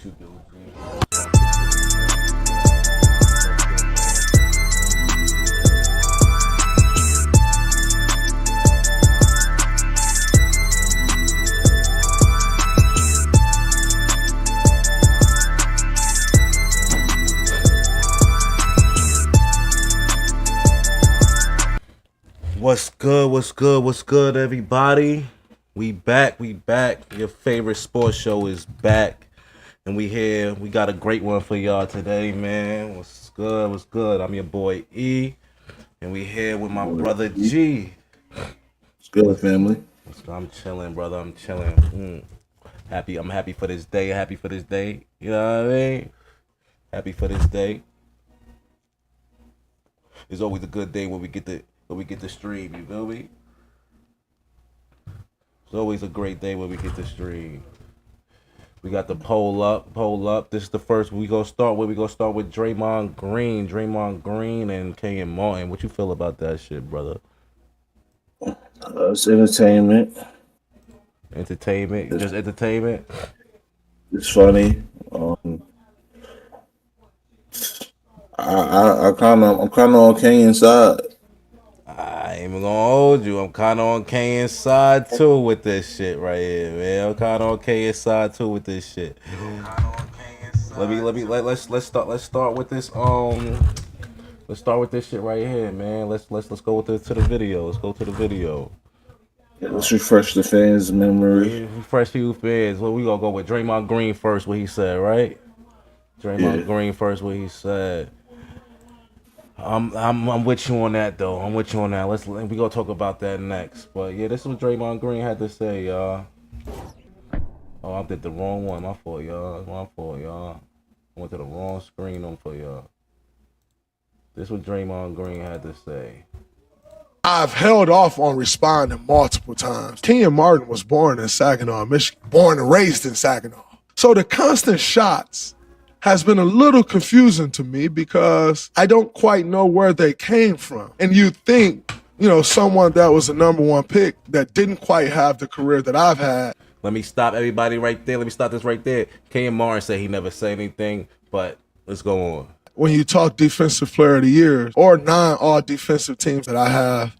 what you do, G. What's good? What's good? What's good, everybody? We back. Your favorite sports show is back. And we here. We got a great one for y'all today, man. What's good? What's good? I'm your boy E. And we here with my brother G. What's good, family? I'm chilling, brother. I'm chilling. I'm happy for this day. You know what I mean? Happy for this day. It's always a good day when we get the stream, you feel me? It's always a great day when we get the stream. We got the poll up. This is the first we gonna start with. We gonna start with Draymond Green and Kenyon Martin. What you feel about that shit, brother? It's entertainment. Just entertainment. It's funny. I'm kind of on Kenyon's side. I ain't even gonna hold you. I'm kind of on Kenyon's side too with this shit right here, man. I'm kind of on Kenyon's side too with this shit. Let's start with this. Let's start with this shit right here, man. Let's go to the video. Let's go to the video. Let's refresh the fans' memory. Refresh few fans. Well, we gonna go with Draymond Green first. What he said, right? Draymond Green first. What he said. I'm with you on that though. We gonna talk about that next. But yeah, this is what Draymond Green had to say, y'all. Oh, I did the wrong one. My fault, y'all. I went to the wrong screen on for y'all. This is what Draymond Green had to say. I've held off on responding multiple times. Kenyon Martin was born in Saginaw, Michigan, born and raised in Saginaw. So the constant shots has been a little confusing to me because I don't quite know where they came from. And you think, someone that was a number one pick that didn't quite have the career that I've had. Let me stop everybody right there. Let me stop this right there. Kenyon Martin said he never said anything, but let's go on. When you talk defensive player of the year or 9 all defensive teams that I have,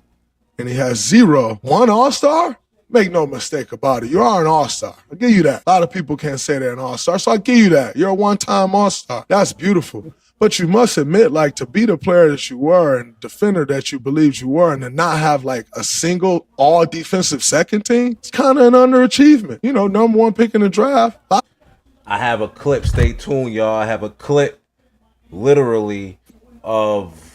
and he has 0, 1 all-star, make no mistake about it. You are an all-star. I'll give you that. A lot of people can't say they're an all-star, so I'll give you that. You're a one-time all-star. That's beautiful. But you must admit, to be the player that you were and defender that you believed you were and to not have, a single all-defensive second team, it's kind of an underachievement. Number one pick in the draft. I have a clip. Stay tuned, y'all. I have a clip, literally, of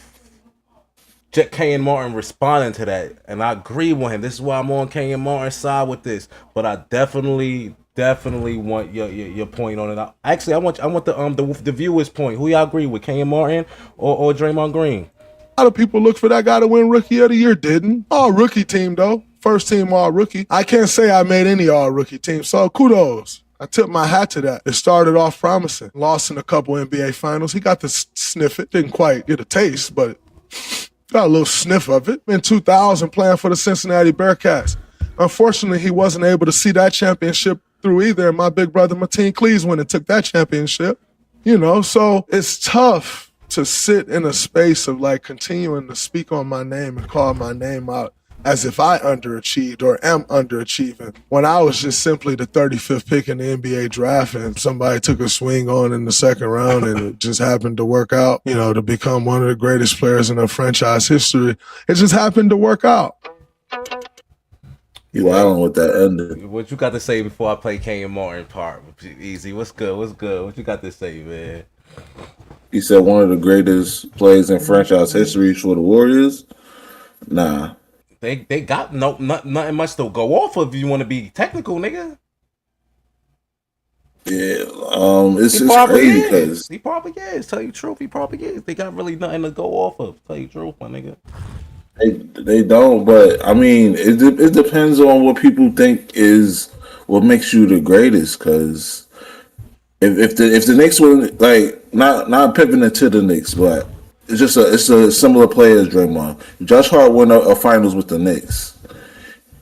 Kenyon Martin responding to that, and I agree with him. This is why I'm on Kenyon Martin's side with this. But I definitely want your point on it. I want the viewers' point. Who y'all agree with, Kenyon Martin or Draymond Green? A lot of people look for that guy to win Rookie of the Year. Didn't all rookie team though. First team all rookie. I can't say I made any all rookie team. So kudos. I tip my hat to that. It started off promising. Lost in a couple NBA finals. He got to sniff it. Didn't quite get a taste, but got a little sniff of it. In 2000, playing for the Cincinnati Bearcats. Unfortunately, he wasn't able to see that championship through either. My big brother, Martin Cleves, went and took that championship. So it's tough to sit in a space of continuing to speak on my name and call my name out as if I underachieved or am underachieving when I was just simply the 35th pick in the NBA draft and somebody took a swing on in the second round and it just happened to work out, to become one of the greatest players in the franchise history. It just happened to work out. You wilding with that ending. What you got to say before I play Kenyon Martin part? Easy. What's good? What you got to say, man? He said one of the greatest plays in franchise history for the Warriors. Nah. They got nothing much to go off of if you want to be technical, nigga. Yeah, it's crazy because he probably is. Tell you the truth, he probably is. They got really nothing to go off of. Tell you the truth, my nigga. They don't, but I mean, it depends on what people think is what makes you the greatest. Because if the Knicks were not pivoting it to the Knicks, but it's a similar player as Draymond. Josh Hart won a finals with the Knicks.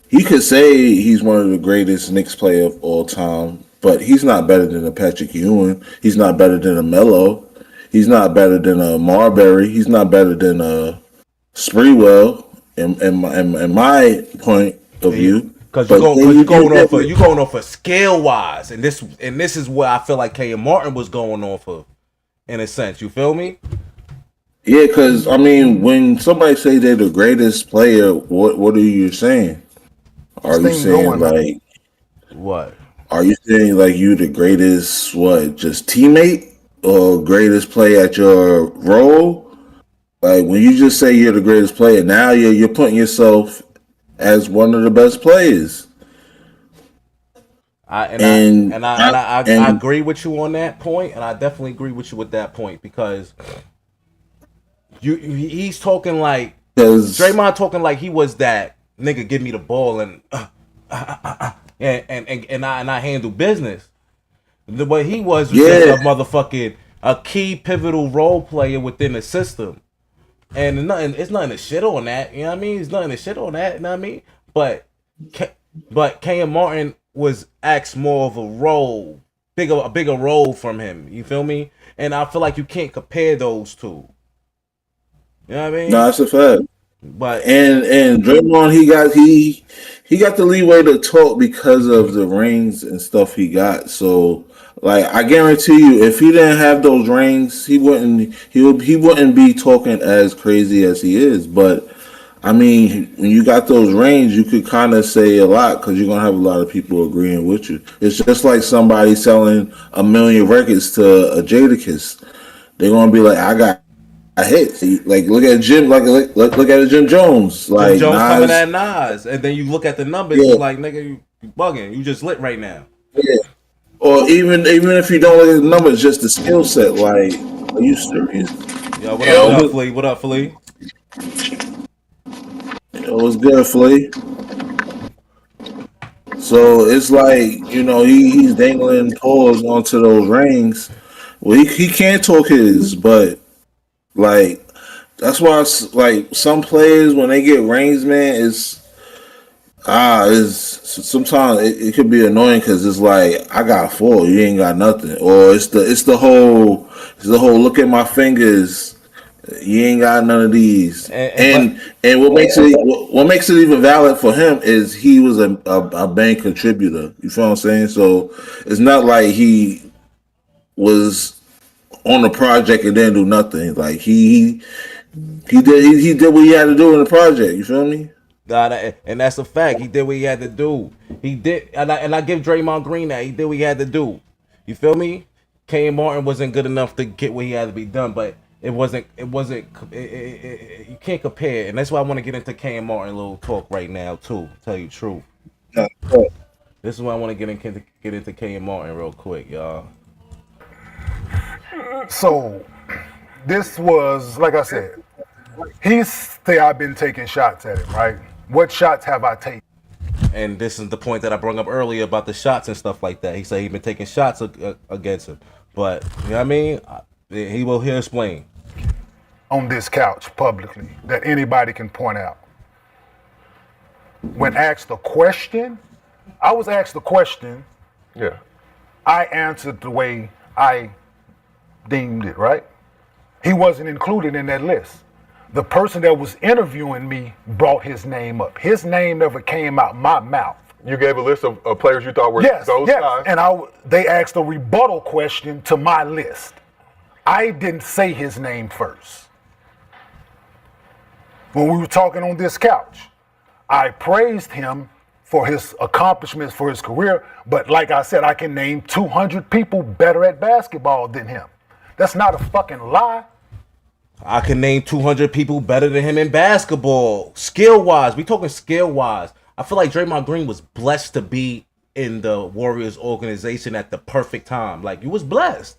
He could say he's one of the greatest Knicks player of all time, but he's not better than a Patrick Ewing. He's not better than a Melo. He's not better than a Marbury. He's not better than a Spreewell. In my point of view, because you're going off of scale wise, and this is what I feel like Kenyon Martin was going off of, in a sense. You feel me? Yeah, because I mean, when somebody say they're the greatest player, what are you saying? Are you saying like what? Are you saying like you the greatest just teammate or greatest player at your role? Like when you just say you're the greatest player, now you're putting yourself as one of the best players. I agree with you on that point, and I definitely agree with you with that point because he's talking like Draymond talking like he was that nigga. Give me the ball and I handle business. But he was just a motherfucking a key pivotal role player within the system. And it's nothing to shit on that, you know what I mean? It's nothing to shit on that, you know what I mean? But Kenyon Martin was asked more of a role, a bigger role from him. You feel me? And I feel like you can't compare those two. You know what I mean? No, that's a fact. But and Draymond, he got the leeway to talk because of the rings and stuff he got. So like I guarantee you, if he didn't have those rings, he wouldn't be talking as crazy as he is. But I mean, when you got those rings, you could kind of say a lot because you're gonna have a lot of people agreeing with you. It's just like somebody selling 1 million records to a Jadakiss. They're gonna be like, I got hit. Like look at Jim, look at Jim Jones. Like Jim Jones Nas, coming at Nas, and then you look at the numbers, you're like, nigga, you bugging. You just lit right now. Yeah. Or even if you don't look at the numbers, just the skill set. Like, are you serious? Yo, what up, Flea? What up, Flea? It was good, Flea. So it's like, he's dangling paws onto those rings. Well, he can't talk his, but like that's why like some players when they get rings, man, is sometimes it could be annoying because it's like I got 4, you ain't got nothing, or it's the whole look at my fingers. You ain't got none of these, and what makes it even valid for him is he was a bank contributor. You feel what I'm saying? So it's not like he was on the project and didn't do nothing. Like he did what he had to do in the project. You feel me? And that's a fact. He did what he had to do. He did, and I give Draymond Green that he did what he had to do. You feel me? Kenyon Martin wasn't good enough to get what he had to be done, but it wasn't. You can't compare, and that's why I want to get into Kenyon Martin a little talk right now too. Tell you the truth. This is why I want to get into Kenyon Martin real quick, y'all. So, this was, like I said, I've been taking shots at him, right? What shots have I taken? And this is the point that I brought up earlier about the shots and stuff like that. He said he's been taking shots against him. But, you know what I mean? He'll explain. On this couch, publicly, that anybody can point out. When asked a question, I was asked a question. Yeah. I answered the way I deemed it, right? He wasn't included in that list. The person that was interviewing me brought his name up. His name never came out my mouth. You gave a list of players you thought were those guys? And they asked a rebuttal question to my list. I didn't say his name first. When we were talking on this couch, I praised him for his accomplishments, for his career, but like I said, I can name 200 people better at basketball than him. That's not a fucking lie. I can name 200 people better than him in basketball. Skill-wise, we talking skill-wise. I feel like Draymond Green was blessed to be in the Warriors organization at the perfect time. Like, you was blessed.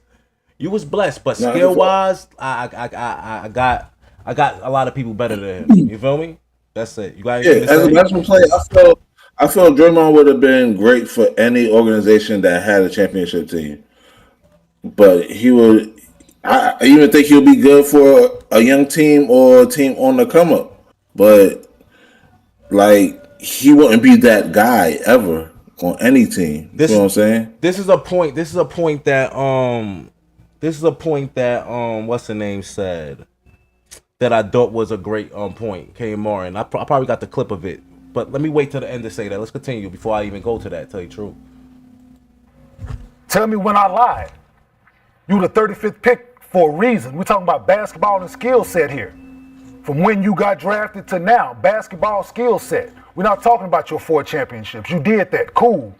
But skill-wise, I got a lot of people better than him. You feel me? That's it. You got as a basketball player, I felt Draymond would have been great for any organization that had a championship team. But I even think he'll be good for a young team or a team on the come up. But like he wouldn't be that guy ever. on any team. You know what I'm saying? This is a point that what's the name said that I thought was a great point. Kenyon Martin. I probably got the clip of it, but let me wait till the end to say that. Let's continue before I even go to that. Tell you the truth. Tell me when I lied. You the 35th pick for a reason. We're talking about basketball and skill set here. From when you got drafted to now, basketball skill set. We're not talking about your 4 championships. You did that. Cool.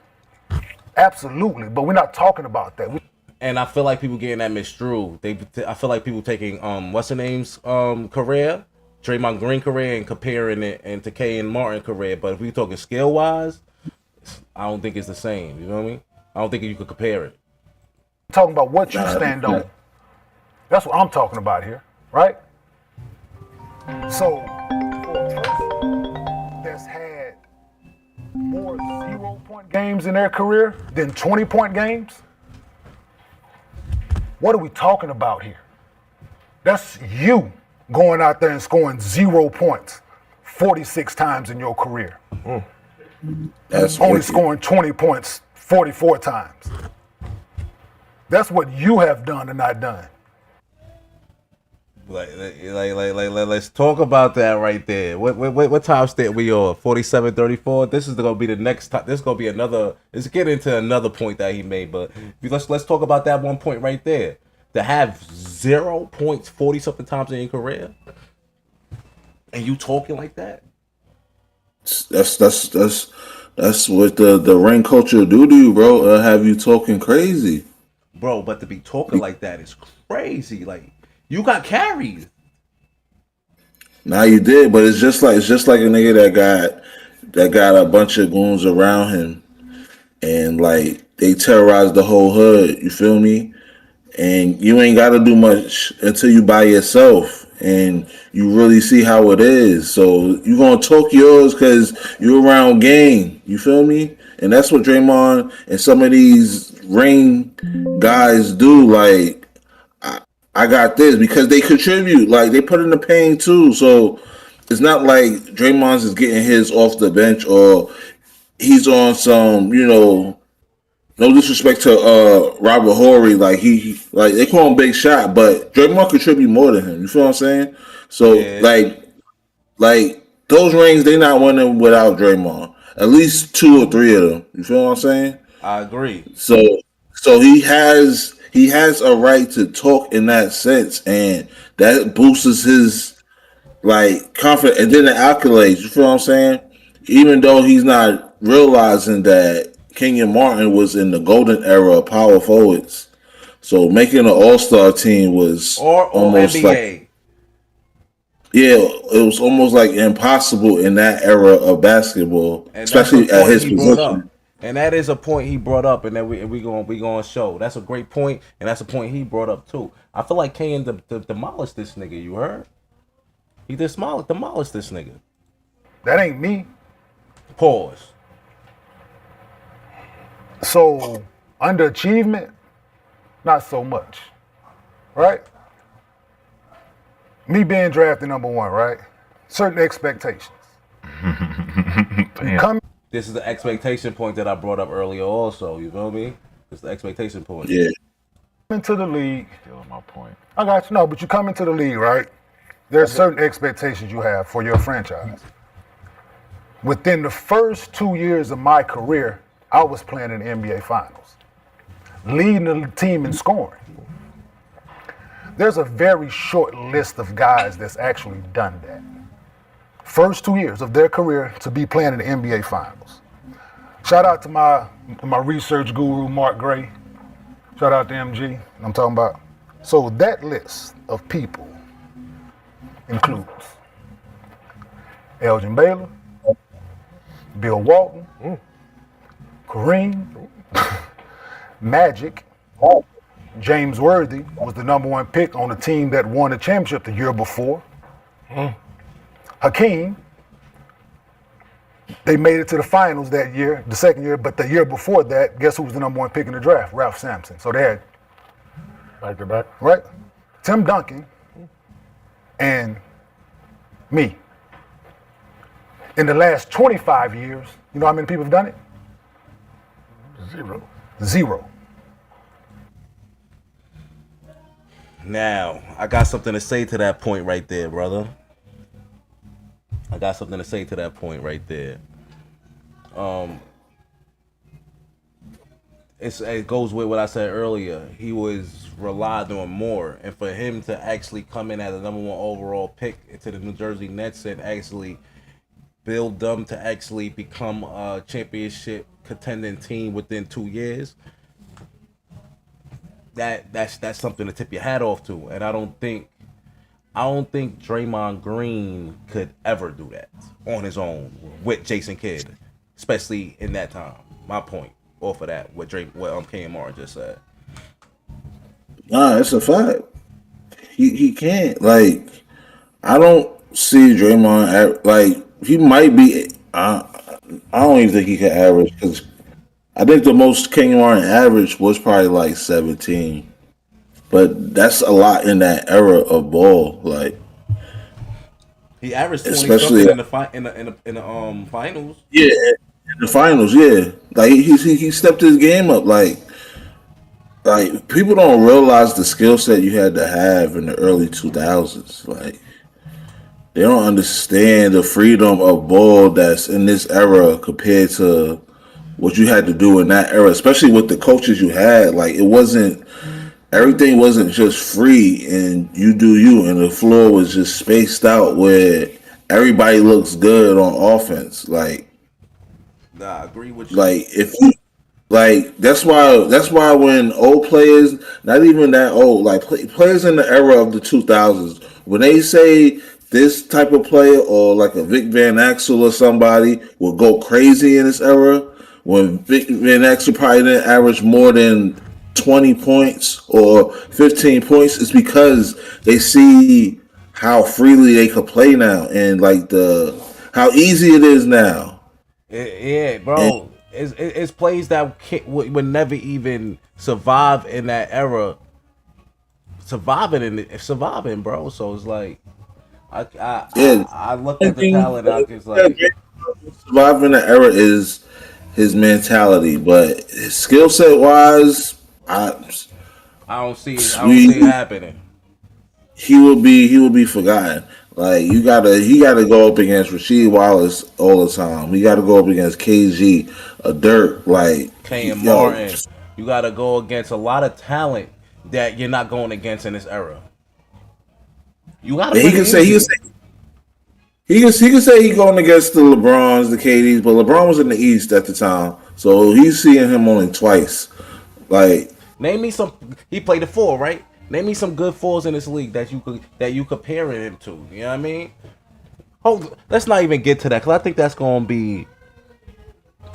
Absolutely. But we're not talking about that. And I feel like people getting that misdrew. I feel like people taking what's her name's career, Draymond Green career, and comparing it into Kenyon Martin career. But if we talking skill wise, I don't think it's the same. You know what I mean? I don't think you could compare it. Talking about what you stand on. That's what I'm talking about here, right? So, for a person that's had more 0-point games in their career than 20-point games, what are we talking about here? That's you going out there and scoring 0 points 46 times in your career. That's only wicked. scoring 20 points 44 times. That's what you have done and not done. Let's talk about that right there. What time state we on? 47-34. This is gonna be the next time. This is gonna be another. Let's get into another point that he made, but let's talk about that one point right there. To have 0 points 40 something times in your career, and you talking like that. That's what the ring culture do to you, bro. Have you talking crazy, bro? But to be talking like that is crazy. Like. You got carried. Nah, you did, but it's just like a nigga that got a bunch of goons around him, and like they terrorized the whole hood. You feel me? And you ain't got to do much until you by yourself, and you really see how it is. So you gonna talk yours because you're around gang. You feel me? And that's what Draymond and some of these ring guys do. Like. I got this because they contribute. Like they put in the pain too. So it's not like Draymond's is getting his off the bench or he's on some, no disrespect to Robert Horry. Like he like they call him Big Shot, but Draymond contribute more than him. You feel what I'm saying? So yeah. like those rings, they not winning without Draymond. At least 2 or 3 of them. You feel what I'm saying? I agree. So he has a right to talk in that sense, and that boosts his like confidence. And then the accolades, you feel what I'm saying? Even though he's not realizing that Kenyon Martin was in the golden era of power forwards, so making an All-Star team was almost NBA. like it was almost like impossible in that era of basketball, and especially at his position. And that is a point he brought up, and that we gonna show. That's a great point, and that's a point he brought up too. I feel like Kenyon demolished this nigga. You heard? He demolished this nigga. That ain't me. Pause. So underachievement, not so much, right? Me being drafted number 1, right? Certain expectations. This is the expectation point that I brought up earlier also, you feel me? It's the expectation point. Yeah. Into the league. Still my point. I got you. No, but you come into the league, right? There's certain expectations you have for your franchise. Within the first 2 years of my career, I was playing in the NBA Finals, leading the team in scoring. There's a very short list of guys that's actually done that. First 2 years of their career to be playing in the NBA Finals. Shout out to my research guru, Mark Gray. Shout out to MG, I'm talking about. So that list of people includes Elgin Baylor, Bill Walton, Kareem, Magic, James Worthy was the number 1 pick on the team that won the championship the year before. Hakeem, they made it to the finals that year, the second year, but the year before that, guess who was the number 1 pick in the draft? Ralph Sampson. So they had back to back. Right? Tim Duncan and me. In the last 25 years, you know how many people have done it? Zero. Now, I got something to say to that point right there, brother. I got something to say to that point right there. It goes with what I said earlier. He was relied on more, and for him to actually come in as a number 1 overall pick into the New Jersey Nets and actually build them to actually become a championship contending team within 2 years, that's something to tip your hat off to. And I don't think Draymond Green could ever do that on his own with Jason Kidd, especially in that time. My point off of that, what Kenyon Martin just said. Nah, it's a fact. He can't. Like, I don't see Draymond like he might be. I don't even think he can average, because I think the most Kenyon Martin average was probably like 17. But that's a lot in that era of ball. Like, he averaged 20 especially something in the finals. Yeah, in the finals. Yeah, like he stepped his game up. Like people don't realize the skill set you had to have in the early 2000s. Like, they don't understand the freedom of ball that's in this era compared to what you had to do in that era, especially with the coaches you had. Like, everything wasn't just free and you do you, and the floor was just spaced out where everybody looks good on offense. Like, Nah, I agree with you. like if you like that's why when old players, not even that old, like players in the era of the 2000s, when they say this type of player or like a Vic Van Axel or somebody will go crazy in this era, when Vic Van Axel probably didn't average more than 20 points or 15 points, is because they see how freely they could play now, and like how easy it is now. Yeah, bro. It's plays that would never even survive in that era. Surviving, bro. So it's like, I look at the talent. I was like, Surviving the era is his mentality, but his skill set wise, I don't see it happening. He will be forgotten. Like, he gotta go up against Rasheed Wallace all the time. He gotta go up against KG, Dirk, like Kenyon Martin. You gotta go against a lot of talent that you're not going against in this era. You gotta. He can say he's going against the LeBrons, the KDs, but LeBron was in the East at the time, so he's seeing him only twice. Like, name me some. He played the 4, right? Name me some good 4s in this league that you comparing him to. You know what I mean? Let's not even get to that, because I think that's gonna be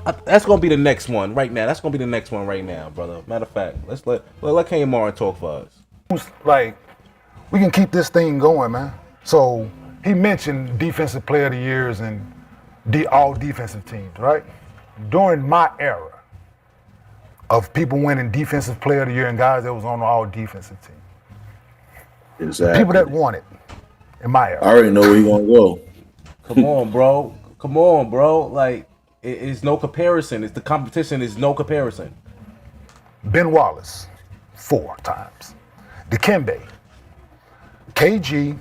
the next one right now. That's gonna be the next one right now, brother. Matter of fact, let's let Kenyon Martin talk for us. Like, we can keep this thing going, man. So he mentioned defensive player of the years and all defensive teams, right? During my era of people winning defensive player of the year and guys that was on the all defensive team. exactly. People that won it in my era. I already know where he's gonna go. Come on, bro. Like, it's no comparison. The competition is no comparison. Ben Wallace, 4 times. Dikembe, KG,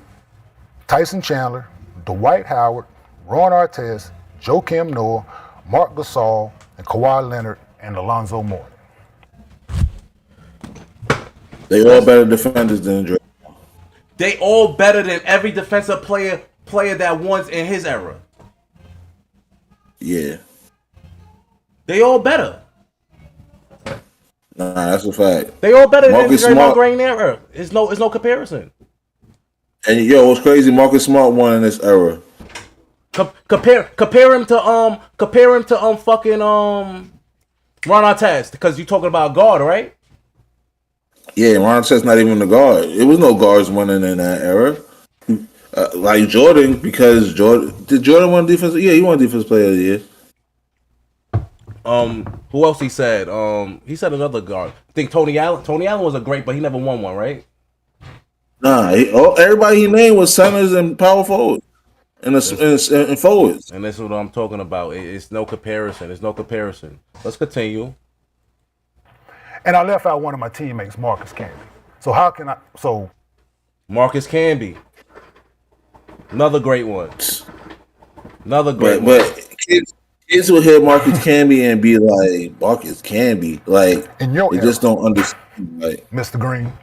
Tyson Chandler, Dwight Howard, Ron Artest, Joakim Noah, Mark Gasol, and Kawhi Leonard, and Alonzo Mourning. They all better defenders than Dre. They all better than every defensive player that won in his era. Yeah. They all better. Nah, that's a fact. They all better Marcus than Draymond Smart. Green era. It's no comparison. And what's crazy? Marcus Smart won in this era. Compare him to fucking Ron Artest, because you're talking about guard, right? Yeah, Ron Artest not even the guard. It was no guards winning in that era. Like Jordan, because did Jordan win defense? Yeah, he won defense player of the year. Who else he said? He said another guard. I think Tony Allen. Tony Allen was a great, but he never won one, right? Nah, everybody he named was centers and power forwards and forwards. And that's what I'm talking about. It's no comparison. It's no comparison. Let's continue. And I left out one of my teammates, Marcus Camby. So how can I? So Marcus Camby, another great one. Another great one. But kids will hear Marcus Camby and be like, Marcus Camby, like in your they era, just don't understand. Like, Mr. Green,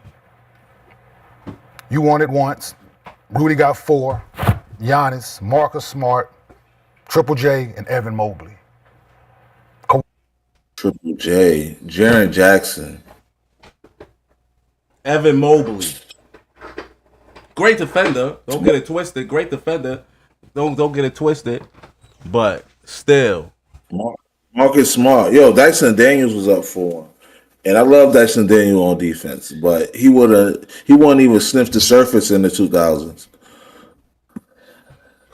you won it once. Rudy got 4. Giannis, Marcus Smart, Triple J, and Evan Mobley. Triple J, Jaren Jackson, Evan Mobley, great defender. Don't get it twisted. Great defender. Don't get it twisted. But still, Marcus Smart. Yo, Dyson Daniels was up for him. And I love Dyson Daniels on defense, but he wouldn't even sniff the surface in the 2000s.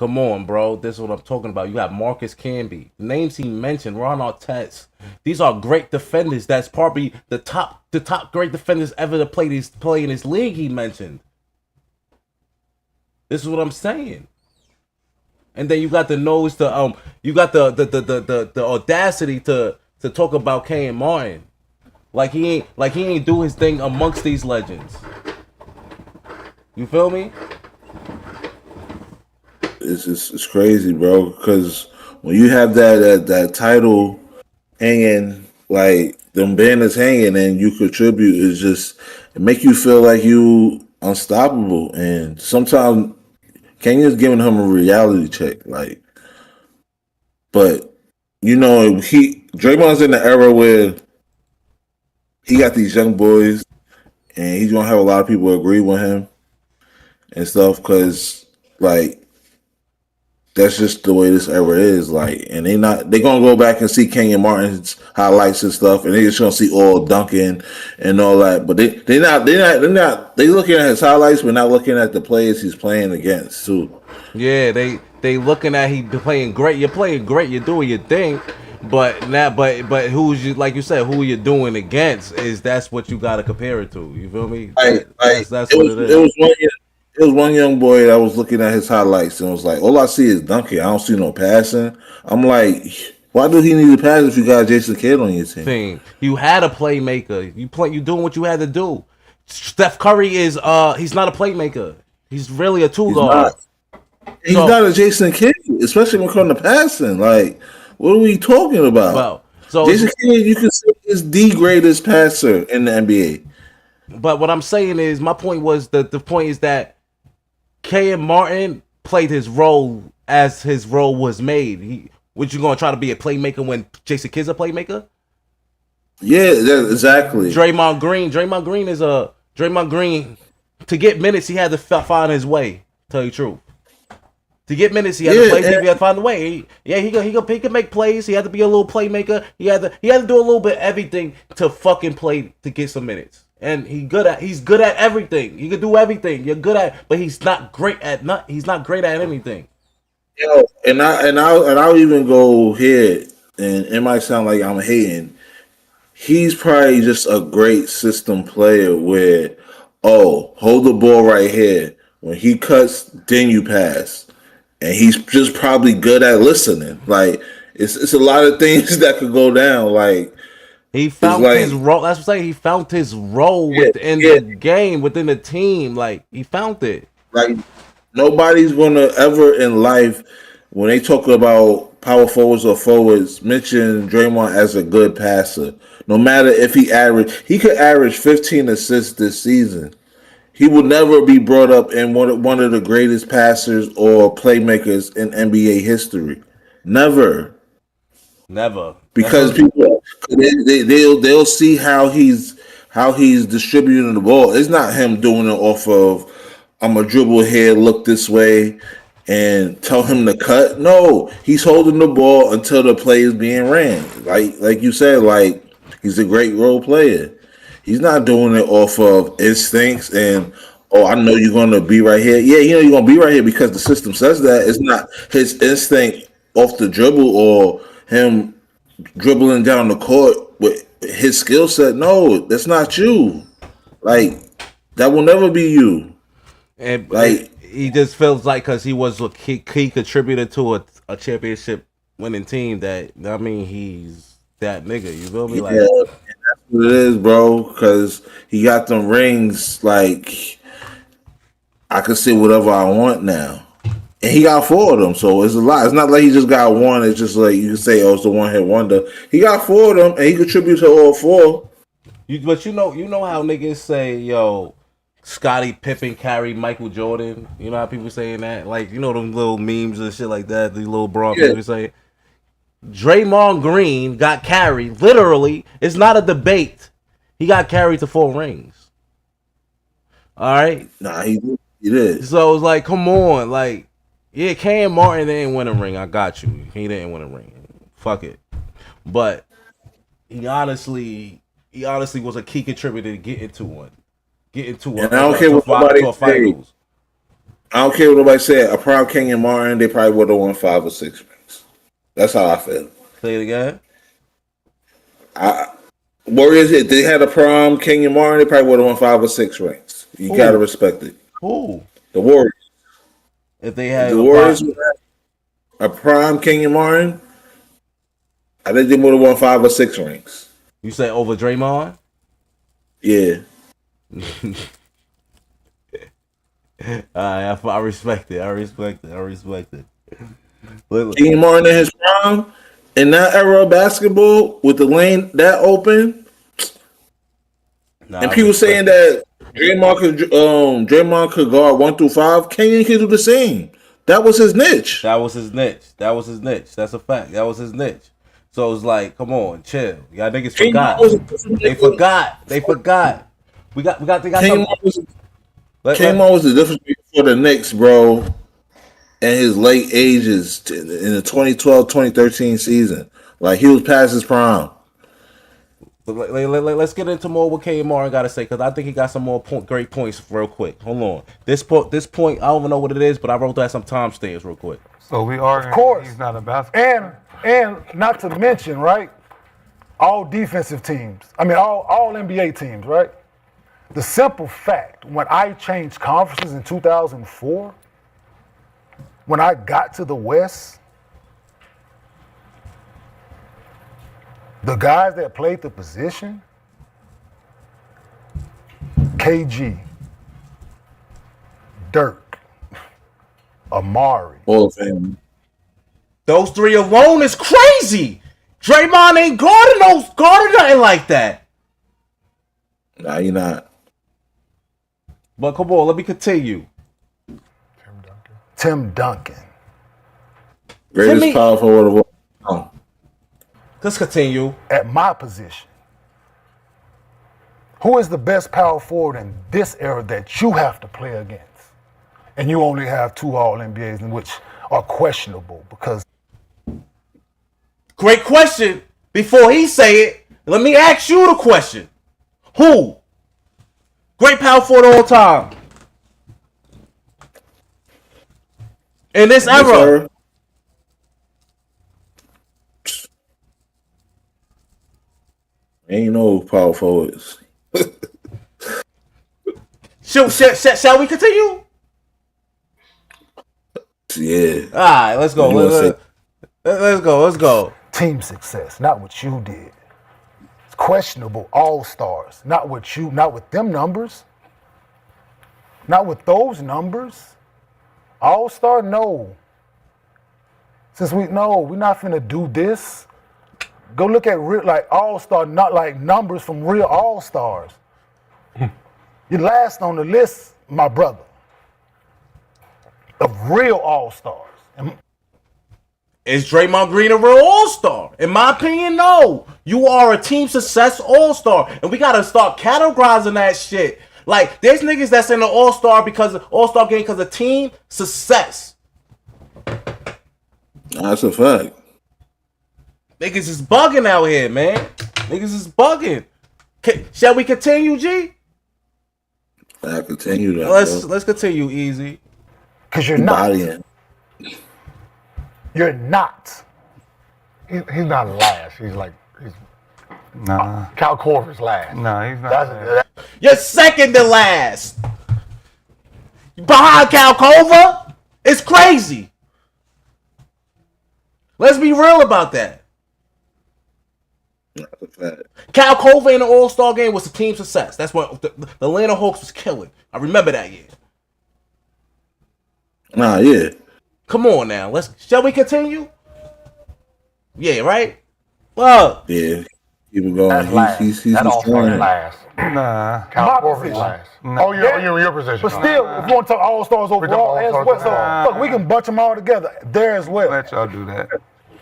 come on, bro. This is what I'm talking about. You got Marcus Camby. Names he mentioned, Ron Artest. These are great defenders. That's probably the top great defenders ever to play in this league. He mentioned. This is what I'm saying. And then you got the nose to you got the audacity to talk about Kenyon Martin. Like he ain't do his thing amongst these legends. You feel me? It's crazy, bro. Because when you have that title hanging, like them banners hanging, and you contribute, it make you feel like you unstoppable. And sometimes Kenyon's giving him a reality check, like. But you know, Draymond's in the era where he got these young boys, and he's gonna have a lot of people agree with him and stuff, because like that's just the way this era is. Like, and they're gonna go back and see Kenyon Martin's highlights and stuff, and they're just gonna see all dunking and all that. But they're not looking at his highlights, but not looking at the players he's playing against too. Yeah, they looking at he playing great. You're playing great. You're doing your thing. But who's you, like you said, who you're doing against that's what you gotta compare it to. You feel me? That's what it is. It was one young boy that was looking at his highlights and was like, all I see is dunking. I don't see no passing. I'm like, why do he need to pass if you got Jason Kidd on your team? You had a playmaker. You doing what you had to do. Steph Curry is he's not a playmaker. He's really a two guard. He's not a Jason Kidd, especially when it comes to passing. Like, what are we talking about? Well, so Jason Kidd, you can say is the greatest passer in the NBA. But what I'm saying is, my point was the point is that Kenyon Martin played his role as his role was made. What you gonna try to be a playmaker when Jason Kidd's a playmaker? Yeah, exactly. Draymond Green to get minutes he had to find his way. Tell you the truth. To get minutes, he had to play. He had to find a way. He could make plays. He had to be a little playmaker. He had to do a little bit of everything to fucking play to get some minutes. And he's good at everything. He can do everything. You're good at, but he's not great at anything. Yo, and I'll even go here, and it might sound like I'm hating. He's probably just a great system player where, hold the ball right here. When he cuts, then you pass. And he's just probably good at listening. Like, it's a lot of things that could go down. Like, he found his role. That's what I'm saying. He found his role within the game, within the team. Like, he found it. Like, nobody's gonna ever in life, when they talk about power forwards or forwards, mention Draymond as a good passer. No matter if he could average 15 assists this season. He will never be brought up in one of the greatest passers or playmakers in NBA history. Never. Because people they'll see how he's distributing the ball. It's not him doing it off of I'm a dribble here, look this way, and tell him to cut. No, he's holding the ball until the play is being ran. Like you said, like he's a great role player. He's not doing it off of instincts and, I know you're going to be right here. Yeah, you know you're going to be right here because the system says that. It's not his instinct off the dribble or him dribbling down the court with his skill set. No, that's not you. Like, that will never be you. And like he just feels like because he was a key contributor to a championship winning team that, I mean, he's that nigga. You feel me? Like, what it is, bro. Because he got them rings. Like I can say whatever I want now, and he got 4 of them. So it's a lot. It's not like he just got one. It's just like you can say, oh, it's the one hit wonder. He got 4 of them, and he contributes to all 4. But you know how niggas say, yo, Scottie Pippen carried Michael Jordan. You know how people saying that? Like, you know them little memes and shit like that. These little broad people say. Draymond Green got carried. Literally, it's not a debate. He got carried to 4 rings. All right? Nah, he did. So it's like, come on. Like, yeah, Kenyon Martin didn't win a ring. I got you. He didn't win a ring. Fuck it. But he honestly was a key contributor to get into one. And I don't care what nobody say. I don't care what nobody said. A prime Kenyon Martin, they probably would have won 5 or 6 rings. That's how I feel. Say it again. Warriors, if they had a prime Kenyon Martin, they probably would have won 5 or 6 rings. You gotta respect it. Who? The Warriors. If they had the Warriors had a prime Kenyon Martin, I think they would have won 5 or 6 rings. You say over Draymond? Yeah. I respect it. I respect it. Kenyon Martin in his prime, in that era of basketball, with the lane that open, and people saying that Draymond could guard 1 through 5. Kenyon could do the same. That was his niche. That's a fact. That was his niche. So it's like, come on, chill. Y'all niggas forgot. They forgot. They got Kenyon was the difference for the Knicks, bro, in his late ages in the 2012-2013 season. Like, he was past his prime. Let's get into more what Kenyon Martin got to say, because I think he got some more great points real quick. Hold on. This point, I don't even know what it is, but I wrote that some timestamps real quick. So we are, of course, he's not a basketball. And not to mention, right, all defensive teams. I mean, all NBA teams, right? The simple fact, when I changed conferences in 2004, when I got to the West, the guys that played the position, KG, Dirk, Amari, Hall of Fame. Those 3 alone is crazy. Draymond ain't guarding nothing like that. Nah, you're not. But come on, let me continue. Tim Duncan. Greatest power forward of all time. Let's continue. At my position, who is the best power forward in this era that you have to play against? And you only have 2 All-NBAs, in which are questionable because. Great question. Before he say it, let me ask you the question. Who? Great power forward all time. In this era. Ain't no power forwards. Shall we continue? Yeah. All right, let's go. Let's go. Team success, not what you did. It's questionable all-stars, not with them numbers. Not with those numbers. All-star, no. Since we're not finna do this. Go look at real, like all-star, not like numbers from real all-stars. You last on the list, my brother, of real all-stars. Is Draymond Green a real all-star? In my opinion, no. You are a team success all-star. And we gotta start categorizing that shit. Like, there's niggas that's in the all-star game because of team success. That's a fact. Niggas is bugging out here, man. Niggas is bugging. Shall we continue, G? I continue that. Let's continue, Easy. Cause you're not. You're not. He's not last. He's nah. Cal Korver's last. No, he's not. You're second to last. Behind Cal Korver? It's crazy. Let's be real about that. That's a fact. Cal Cova in the All-Star game was a team success. That's what the Atlanta Hawks was killing. I remember that year. Nah, yeah. Come on now. Shall we continue? Yeah, right? Fuck. Yeah. Keep it going. That's last. He's That all destroying. last. Nah. Cal My Korver's position. last. Nah. Oh, you're in your position. But still, if you want to talk All-Stars overall, as All-Stars well, so, overall. look, we can bunch them all together there as well. Let y'all do that.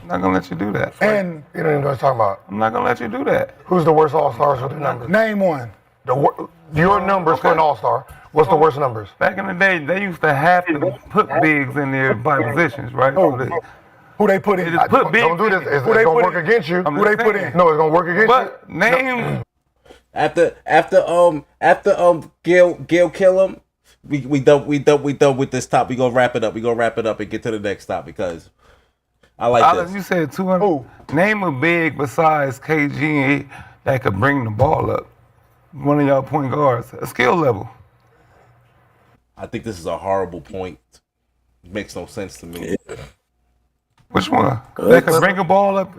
I'm not gonna let you do that. And You don't even know what I'm talking about. I'm not gonna let you do that. Who's the worst All-Stars with their numbers? name one. Your numbers for an All-Star. What's the worst numbers? Back in the day, they used to have to put bigs in there by positions, right? Who? Who they put in? They just put bigs. Don't do this. It's Who they going to put work in? against you. I'm Who they just put saying. in? No, it's going to work against But you. name. After Gil kill him, we done with this top. We gonna wrap it up. And get to the next top because I like Alex, this. you said 200. Who? Name a big besides KG that could bring the ball up. One of y'all point guards, a skill level. I think this is a horrible point. It makes no sense to me. Which one? That could bring a ball up.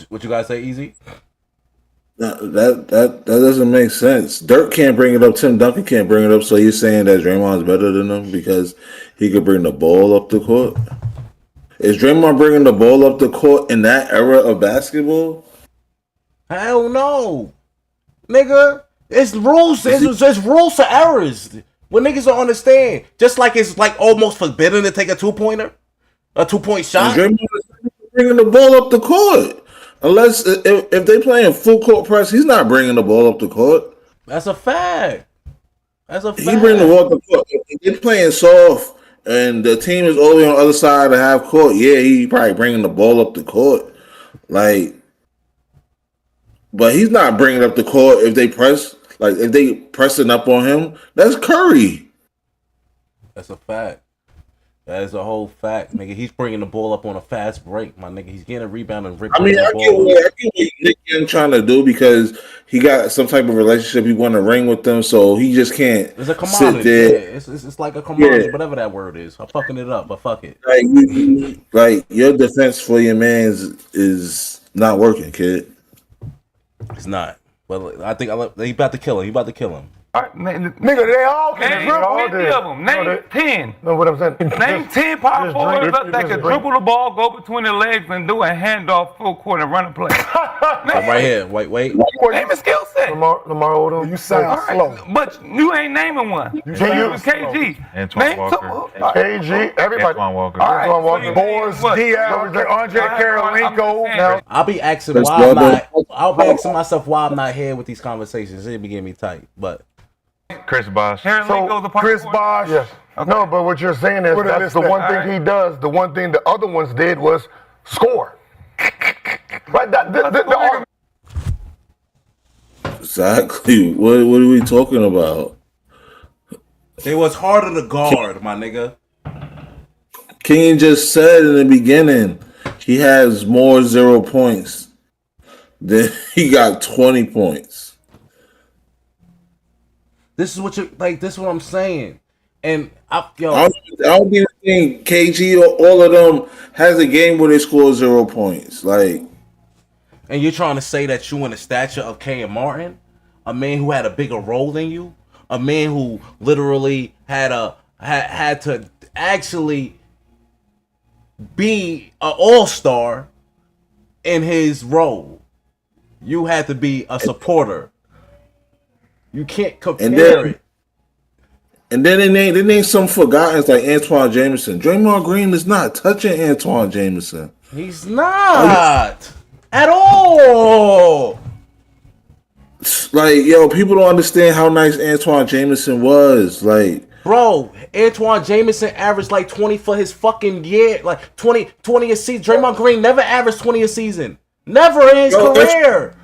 What you guys say, Easy? That doesn't make sense. Dirk can't bring it up. Tim Duncan can't bring it up. So you're saying that Draymond's better than him because he could bring the ball up the court? Is Draymond bringing the ball up the court in that era of basketball? Hell no, nigga. It's rules. It's rules to errors. What niggas don't understand. Just like it's like almost forbidden to take a 2-pointer, a 2-point shot. Draymond is bringing the ball up the court. Unless if they playing full court press, he's not bringing the ball up the court. That's a fact. He bring the ball up the court. If they're playing soft and the team is all the way on the other side of the half court, yeah, he probably bringing the ball up the court. Like, but he's not bringing up the court if they press. Like, if they pressing up on him, that's Curry. That's a fact. That is a whole fact, nigga. He's bringing the ball up on a fast break, my nigga. He's getting a rebound and ripping I mean, the I ball. get what Nick Young trying to do because he got some type of relationship. He won a ring with them, so he just can't It's a sit commodity. there. Yeah, it's like a commodity, Yeah. whatever that word is. I'm fucking it up, but fuck it. Like your defense for your man is not working, kid. It's not. Well, I think he about to kill him. All right, name Nigga, they all can name dribble. 50 of them. Name 10. No, what I'm saying. Name 10 power just forwards drink- that just can drink. dribble the ball, go between the legs, and do a handoff full court and run a play. Right here. Wait. Name a skill set. Lamar Odom. You sound All right, slow. but you ain't naming one. You sound was KG. Antoine Name Walker. some- KG. Everybody. Antoine Walker. All right, Antoine so Walker. you Boris name what? Diaw, Andre Karolinko. Now, I'll be asking That's why I'm brother. not. I'll be asking myself why I'm not here with these conversations. It'd be getting me tight, but. Chris Bosh. Aaron Lingo's a power Chris forward. Bosh. Yes. No, but what you're saying is Put a that's list the there. one thing Alright. he does. The one thing the other ones did was score. Right? Exactly. What are we talking about? It was harder to guard, my nigga. Kenyon just said in the beginning he has more 0 points than he got 20 points. This is what you like. This is what I'm saying. And I don't even think KG or all of them has a game where they score 0 points. Like, and you're trying to say that you in the stature of Kenyon Martin, a man who had a bigger role than you, a man who literally had to actually be an all-star in his role. You had to be a supporter. You can't compare it. And then they name some forgottens like Antoine Jameson. Draymond Green is not touching Antoine Jameson. He's not at all. Like, yo, people don't understand how nice Antoine Jameson was. Like, Bro, Antoine Jameson averaged like 20 for his fucking year. Like 20 a season. Draymond Green never averaged 20 a season. Never in his career.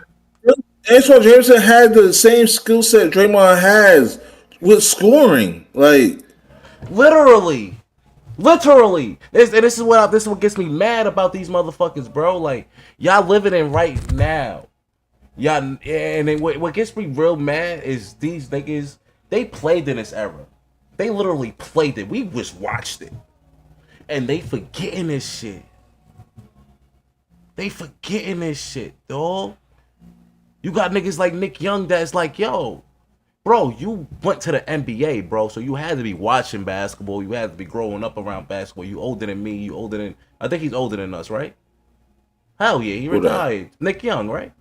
Antoine Jameson had the same skill set Draymond has with scoring. Like, Literally. This is what gets me mad about these motherfuckers, bro. Like, y'all living in right now. Y'all, and then what gets me real mad is these niggas, they played in this era. They literally played it. We just watched it. And they forgetting this shit. Dog. You got niggas like Nick Young that's like, yo, bro, you went to the NBA, bro, so you had to be watching basketball. You had to be growing up around basketball. You older than me. You older than, I think he's older than us, right? Hell yeah, he retired. Nick Young, right?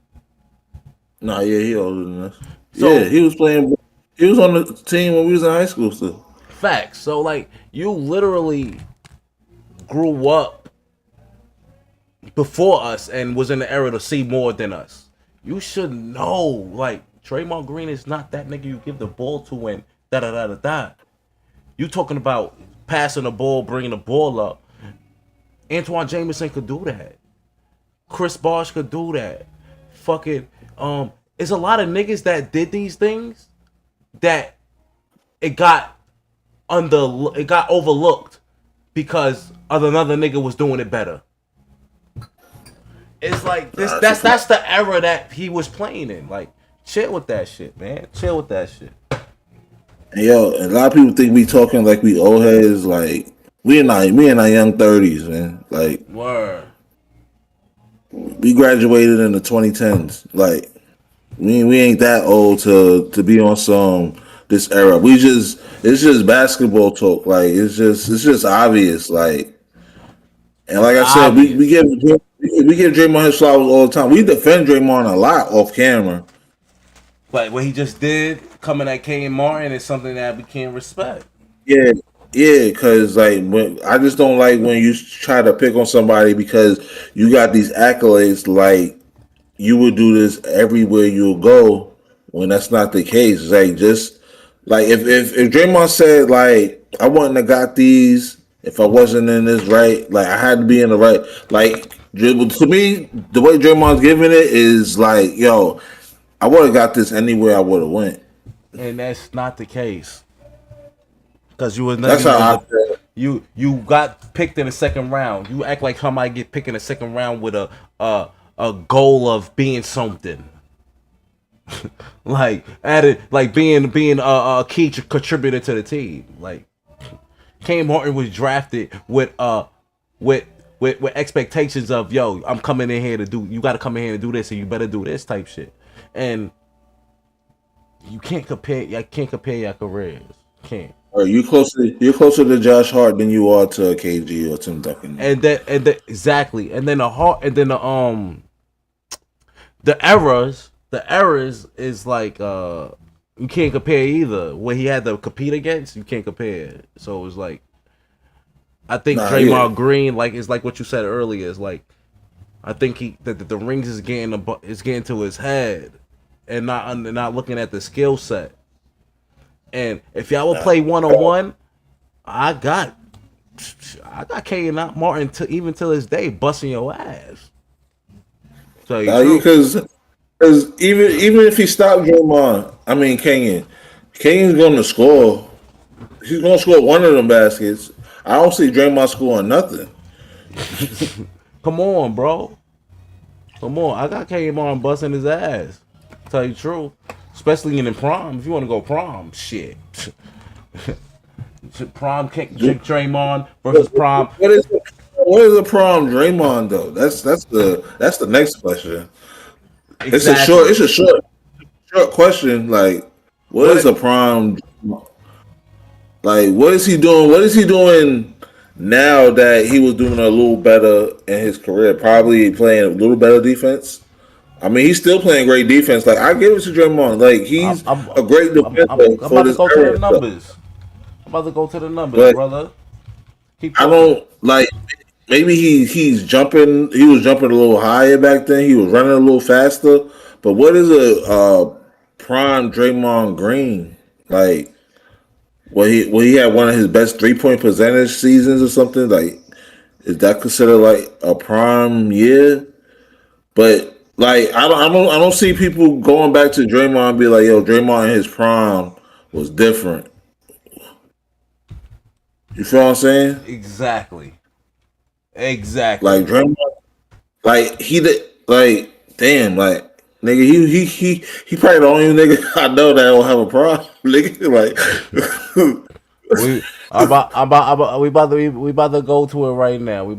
Nah, yeah, he older than us. So, yeah, he was playing. He was on the team when we was in high school still. Facts. So like, you literally grew up before us and was in the era to see more than us. You should know, like, Draymond Green is not that nigga you give the ball to and da-da-da-da-da. You talking about passing the ball, bringing the ball up. Antoine Jameson could do that. Chris Bosh could do that. Fucking, it's a lot of niggas that did these things that it got overlooked because another nigga was doing it better. It's like this. That's the era that he was playing in. Like, chill with that shit, man. Chill with that shit. And yo, a lot of people think we talking like we old heads. Like we in our young 30s, man. Like Word. We graduated in the 2010s. Like we ain't that old to be on some this era. It's just basketball talk. Like it's just obvious. Like, and like I said, we give Draymond his flowers all the time. We defend Draymond a lot off camera. But what he just did, coming at Kenyon Martin, is something that we can't respect. Yeah, because like I just don't like when you try to pick on somebody because you got these accolades. Like you would do this everywhere you go when that's not the case. Like just like if Draymond said like I wouldn't have got these if I wasn't in this right. Like I had to be in the right. Like to me, the way Draymond's giving it is like, yo, I would have got this anywhere I would have went. And that's not the case. Because you was That's how I feel. You got picked in the second round. You act like somebody get picked in the second round with a goal of being something. Like being a key contributor to the team. Like Cade Martin was drafted with expectations of, yo, I'm coming in here to do, you got to come in here and do this, and you better do this type shit. And you can't compare your careers. Can't. You're closer to Josh Hart than you are to KG or Tim Duncan. And exactly. And then the errors is like you can't compare either. What he had to compete against, you can't compare. So it was like, I think Draymond Green, like, it's like what you said earlier, is like, I think the rings is getting to his head and not looking at the skill set. And if y'all would play 1-on-1, I got Kenyon Martin even to this day busting your ass. So because even if he stopped Draymond, I mean Kenyon's going to score. He's going to score one of them baskets. I don't see Draymond scoring nothing. Come on, bro. Come on. I got Kenyon Martin busting his ass. Tell you the truth. Especially in the prom. If you want to go prom, shit. Prom Draymond versus prom. What is a prom Draymond though? That's the next question. Exactly. It's a short question. Like, what is a prom? Like, what is he doing? What is he doing now that he was doing a little better in his career? Probably playing a little better defense. I mean, he's still playing great defense. Like, I give it to Draymond. Like, he's a great defender. I'm about to go to the numbers. I'm about to go to the numbers, but brother. I don't like. Maybe he's jumping. He was jumping a little higher back then. He was running a little faster. But what is a prime Draymond Green like? Well, he had one of his best 3-point percentage seasons or something. Like, is that considered like a prime year? But like, I don't see people going back to Draymond and be like, yo, Draymond in his prime was different. You feel what I'm saying? Exactly. Like Draymond, like he did, like damn, like nigga, he probably the only nigga I know that don't have a problem, nigga. Like we about to go to it right now. All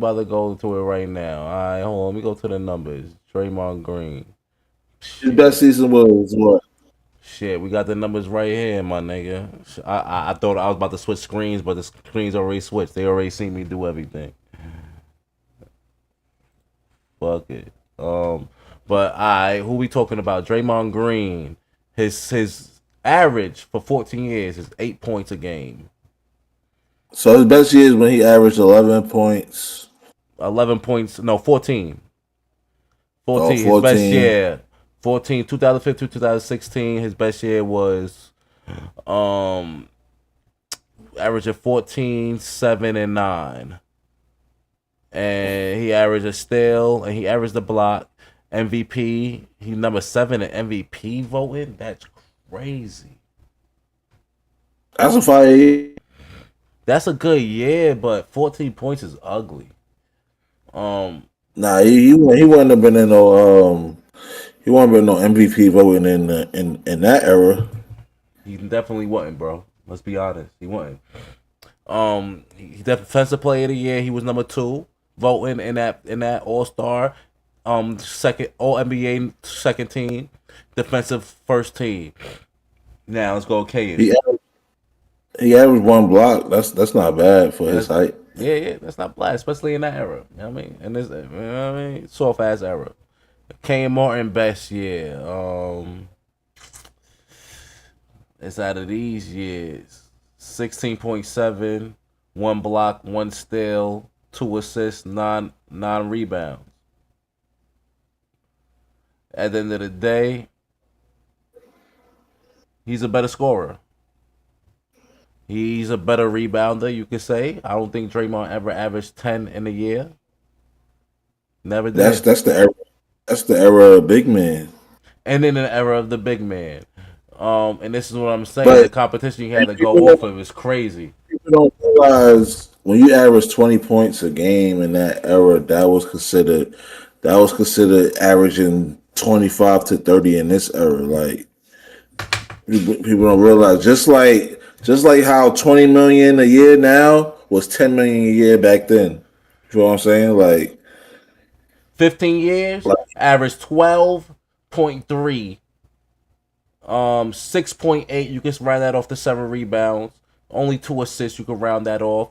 right, hold on. Let me go to the numbers. Draymond Green, His best season was what? Shit, we got the numbers right here, my nigga. I thought I was about to switch screens, but the screens already switched. They already seen me do everything. Fuck it. But who we talking about? Draymond Green. His average for 14 years is 8 points a game. So his best years when he averaged 11 points. 11 points, no, 14. Oh, 14, his best 14. year. 14, 2015, 2016, his best year was average of 14, 7, and 9. And he averaged a steal, and he averaged a block. MVP, he's number 7 in MVP voting. That's crazy. That's a fire year. That's a good year, but 14 points is ugly. Nah, he wouldn't have been in no he wouldn't have been no MVP voting in that era. He definitely wasn't, bro. Let's be honest, he wasn't. He defensive player of the year. He was number 2 voting in that All Star, second All NBA second team, defensive first team. Now let's go, Kenyon. He averaged 1 block. That's not bad for his height. Yeah, that's not bad, especially in that era. You know what I mean? And this, you know what I mean, soft ass era. Kenyon Martin best year. It's out of these years. 16.7, 1 block, 1 steal, 2 assists, 9 rebounds. At the end of the day, he's a better scorer. He's a better rebounder, you could say. I don't think Draymond ever averaged 10 in a year. Never did. That's the era. That's the era of big man. And in the era of the big man. And this is what I'm saying. But the competition you had to go off of is crazy. People don't realize when you average 20 points a game in that era, that was considered averaging 25 to 30 in this era. Like people don't realize just like how 20 million a year now was 10 million a year back then. You know what I'm saying? Like 15 years, average 12.3. 6.8, you can round that off to 7 rebounds. Only 2 assists, you can round that off.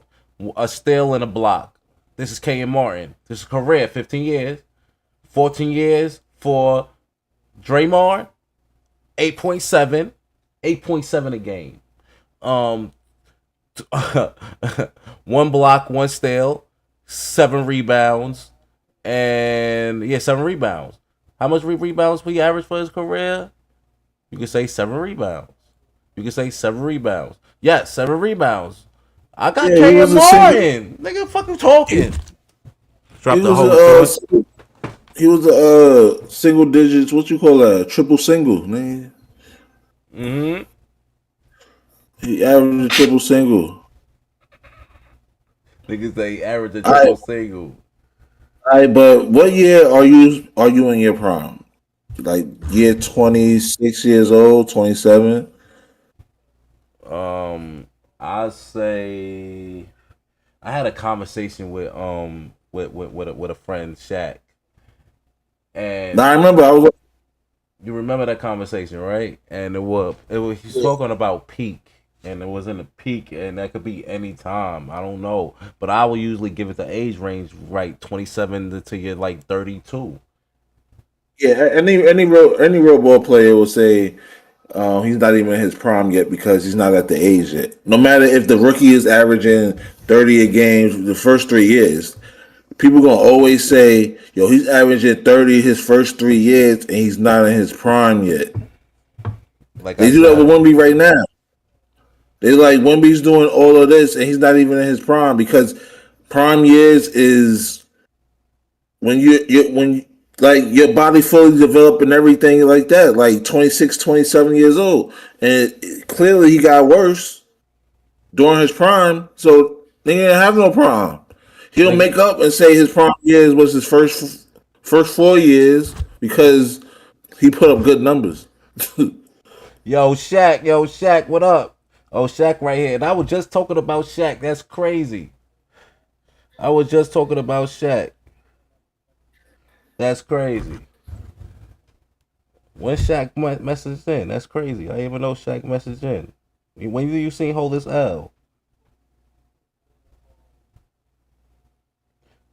A steal and a block. This is Kenyon Martin. This is career, 15 years. 14 years for Draymond. 8.7. 8.7 a game. 1 block, 1 steal, 7 rebounds, and 7 rebounds. How much rebounds we average for his career? You can say 7 rebounds. You can say 7 rebounds. Yes, 7 rebounds. I got Kenyon Martin. Nigga, fucking talking. Drop the whole he was a single digits. What you call that? Triple single, man. Mm-hmm. He averaged a triple single. Niggas say he averaged a triple single. All right, but what year are you in your prime? Like year 26 years old, 27? I say I had a conversation with a friend, Shaq. And now I remember you remember that conversation, right? And it was he spoke on about peak, and it was in the peak, and that could be any time. I don't know, but I will usually give it the age range, right, 27 to your like 32. Yeah, any real ball player will say he's not even in his prime yet because he's not at the age yet. No matter if the rookie is averaging 30 a game the first 3 years, people gonna always say, "Yo, he's averaging 30 his first 3 years, and he's not in his prime yet." Like they do that with Wemby right now. They're like, Wemby's doing all of this, and he's not even in his prime because prime years is when when like your body fully developed and everything like that, like 26, 27 years old, and clearly he got worse during his prime, so they didn't have no prime. He'll make up and say his prime years was his first 4 years because he put up good numbers. Yo, Shaq, what up? Oh, Shaq right here. And I was just talking about Shaq. That's crazy. I was just talking about Shaq. That's crazy. When Shaq messaged in, that's crazy. I didn't even know Shaq messaged in. When do you seen hold this L?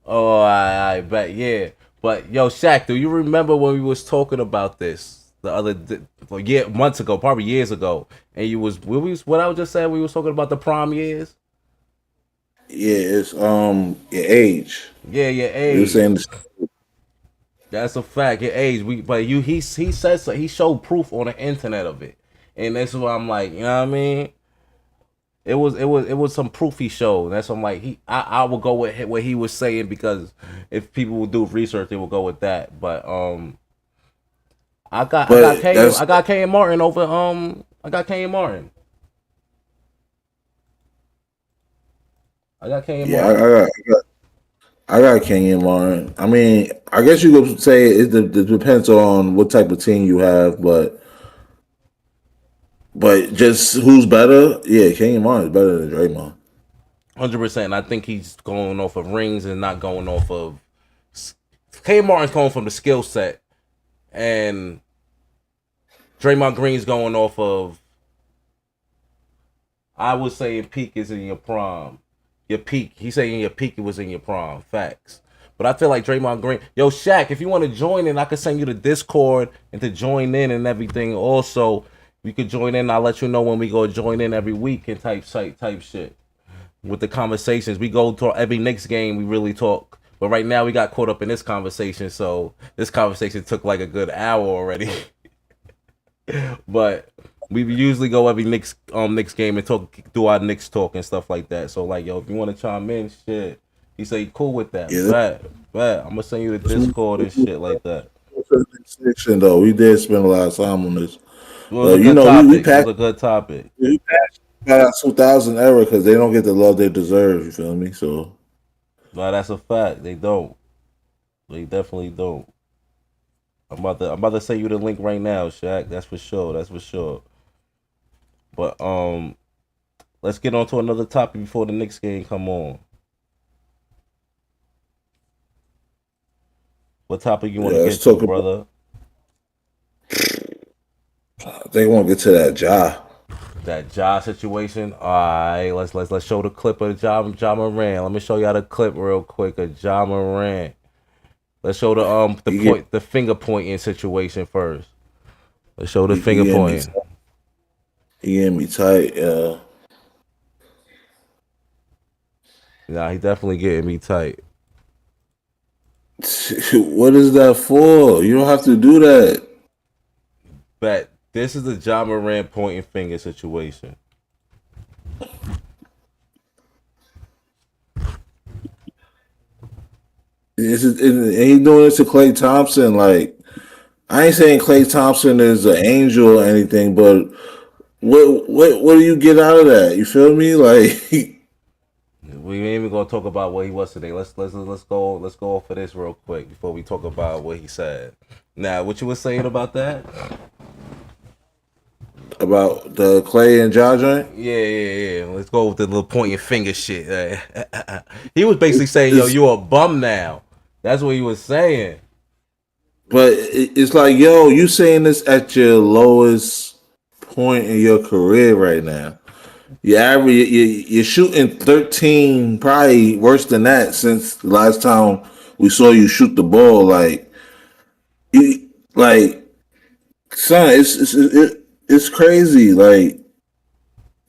Oh, I bet, yeah. But yo, Shaq, do you remember when we was talking about this the other months ago, probably years ago, and what I was just saying, we was talking about the prime years. Yeah, it's your age. Yeah, your You were age. saying That's a fact. Your age. He said so. He showed proof on the internet of it, and that's why I'm like, you know what I mean. It was some proof he showed. That's why I'm like I will go with what he was saying, because if people will do research, they will go with that. But I got Kenyon Martin over I got Kenyon Martin. I got Kenyon Martin. I got Kenyon Martin. I mean, I guess you could say it depends on what type of team you have, but just who's better? Yeah, Kenyon Martin is better than Draymond. 100%. I think he's going off of rings and not going off of. Kenyon Martin's going from the skill set, and Draymond Green's going off of. I would say your peak is in your prime. Your peak. He's saying your peak was in your prime. Facts. But I feel like Draymond Green. Yo, Shaq, if you want to join in, I could send you the Discord and to join in and everything. Also, you could join in. I'll let you know when we go join in every week and type shit. With the conversations. We go to every Knicks game, we really talk. But right now we got caught up in this conversation, so this conversation took like a good hour already. But we usually go every Knicks game and do our Knicks talk and stuff like that. So like, yo, if you want to chime in, shit, he say he cool with that. Yeah. Bet. I'm gonna send you the Discord and shit like that. Section though, we did spend a lot of time on this. It was a good topic. We passed that 2000 era because they don't get the love they deserve. You feel me? So, no, that's a fact. They don't. They definitely don't. I'm about to send you the link right now, Shaq. That's for sure. But let's get on to another topic before the Knicks game come on. What topic you want to get to, brother? I think I want to get to that Ja. That Ja situation. All right, let's show the clip of Ja Morant. Let me show y'all the clip real quick of Ja Morant. Let's show the finger pointing situation first. Let's show the finger pointing. He getting me tight, yeah. Nah, he definitely getting me tight. What is that for? You don't have to do that. Bet this is the Ja Morant pointing finger situation. And he doing this to Klay Thompson. Like, I ain't saying Klay Thompson is an angel or anything, but what do you get out of that? You feel me? Like, we ain't even gonna talk about what he was today. Let's go for this real quick before we talk about what he said. Now, what you were saying about that? About the Klay and Ja joint? Yeah. Let's go with the little pointing finger shit. He was basically saying, yo, you a bum now. That's what he was saying. But it's like, yo, you saying this at your lowest point in your career right now. You're shooting 13, probably worse than that since the last time we saw you shoot the ball. Son, it's crazy. Like,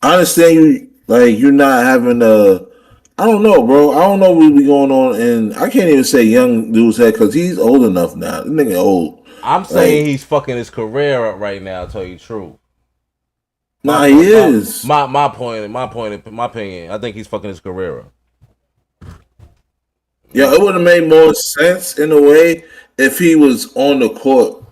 I understand you. Like, you're not having I don't know, bro. I don't know what be going on, and I can't even say young dude's head because he's old enough now. This nigga old. I'm saying he's fucking his career up right now. To tell you the truth. Nah, he is. My opinion. I think he's fucking his career up. Yeah, it would have made more sense in a way if he was on the court,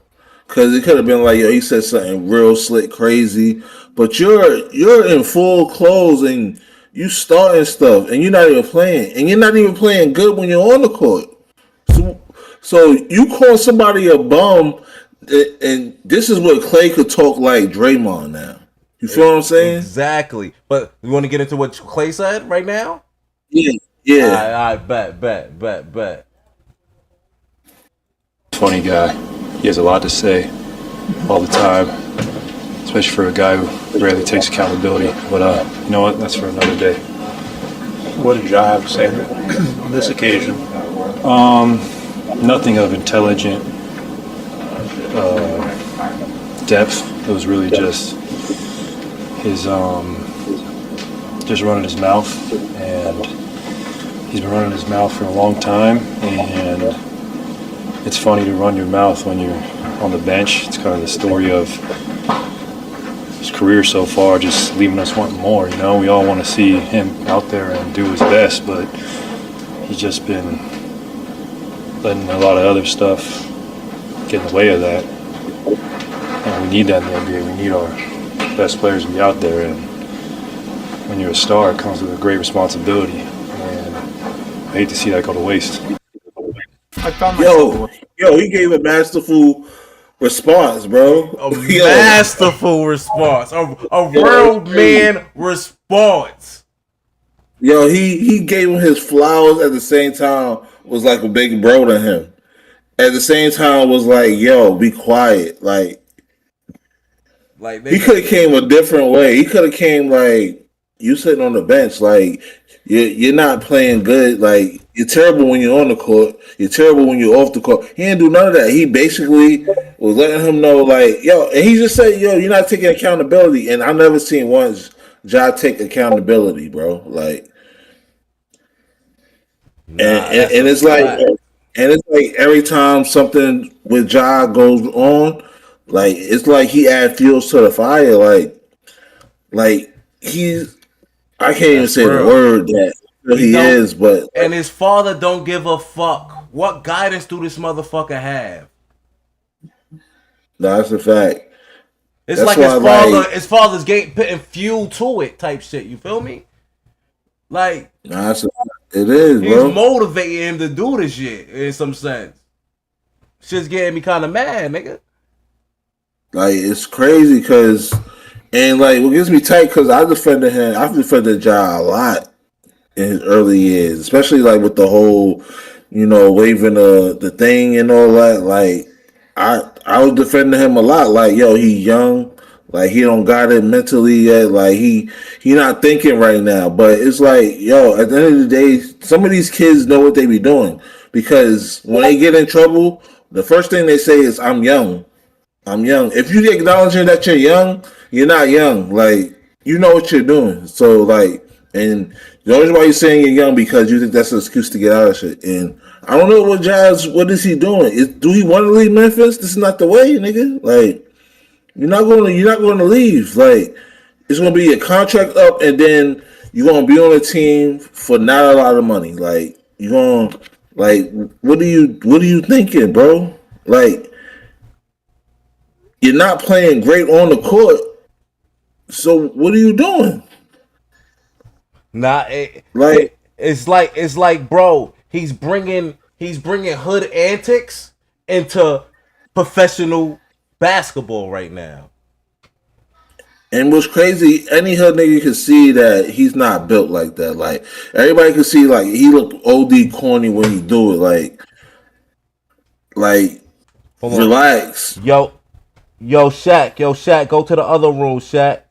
because it could have been like, yo, he said something real slick, crazy. But you're in full clothes and you starting stuff, and you're not even playing, and you're not even playing good when you're on the court. So you call somebody a bum, and this is what Klay could talk like Draymond now. You feel what I'm saying? Exactly. But you want to get into what Klay said right now? Yeah. I bet. Funny guy. He has a lot to say. all the time, especially for a guy who rarely takes accountability. But you know what? That's for another day. What did Ja have to say on this occasion? Nothing of intelligent depth. It was really just his just running his mouth, and he's been running his mouth for a long time. And it's funny to run your mouth when you're on the bench. It's kind of the story of his career so far, just leaving us wanting more. You know, we all want to see him out there and do his best, but he's just been letting a lot of other stuff get in the way of that. And we need that in the NBA. We need our best players to be out there. And when you're a star, it comes with a great responsibility. And I hate to see that go to waste. I found myself. Yo, he gave a masterful response, bro. A masterful response. A real man response. Yo, he gave him his flowers at the same time, was like a big bro to him. At the same time was like, yo, be quiet. Like he could have came a different way. He could have came like, you sitting on the bench, like you're not playing good. Like you're terrible when you're on the court. You're terrible when you're off the court. He didn't do none of that. He basically was letting him know, like, yo, and he just said, yo, you're not taking accountability. And I've never seen once Ja take accountability, bro. Like, and it's like, and it's like every time something with Ja goes on, like it's like he add fuels to the fire. Like he's, I can't even say the word that he is, but and his father don't give a fuck. What guidance do this motherfucker have? That's a fact. It's like his father's putting fuel to it, type shit. You feel me? Like, it is, he's bro. motivating him to do this shit in some sense. Shit's getting me kind of mad, nigga. Like, it's crazy because, and like, what gets me tight because I defended Ja a lot in his early years, especially like with the whole, waving the thing and all that. Like, I was defending him a lot. Like, yo, he young. Like, he don't got it mentally yet. Like, he not thinking right now. But it's like, yo, at the end of the day, some of these kids know what they be doing. Because when they get in trouble, the first thing they say is, I'm young. I'm young. If you acknowledging that you're young, you're not young. Like, you know what you're doing. So, like, and the only reason why you're saying you're young because you think that's an excuse to get out of shit. And I don't know what is he doing? Do he want to leave Memphis? This is not the way, nigga. Like, you're not going to leave. Like, it's going to be a contract up, and then you're going to be on a team for not a lot of money. Like, you're going to, like, what are you thinking, bro? Like, you're not playing great on the court. So what are you doing? Nah, it's like, bro, he's bringing hood antics into professional basketball right now. And what's crazy, any hood nigga can see that he's not built like that. Like, everybody can see, like, he look OD corny when he do it. Like, relax. Yo, Shaq, go to the other room, Shaq.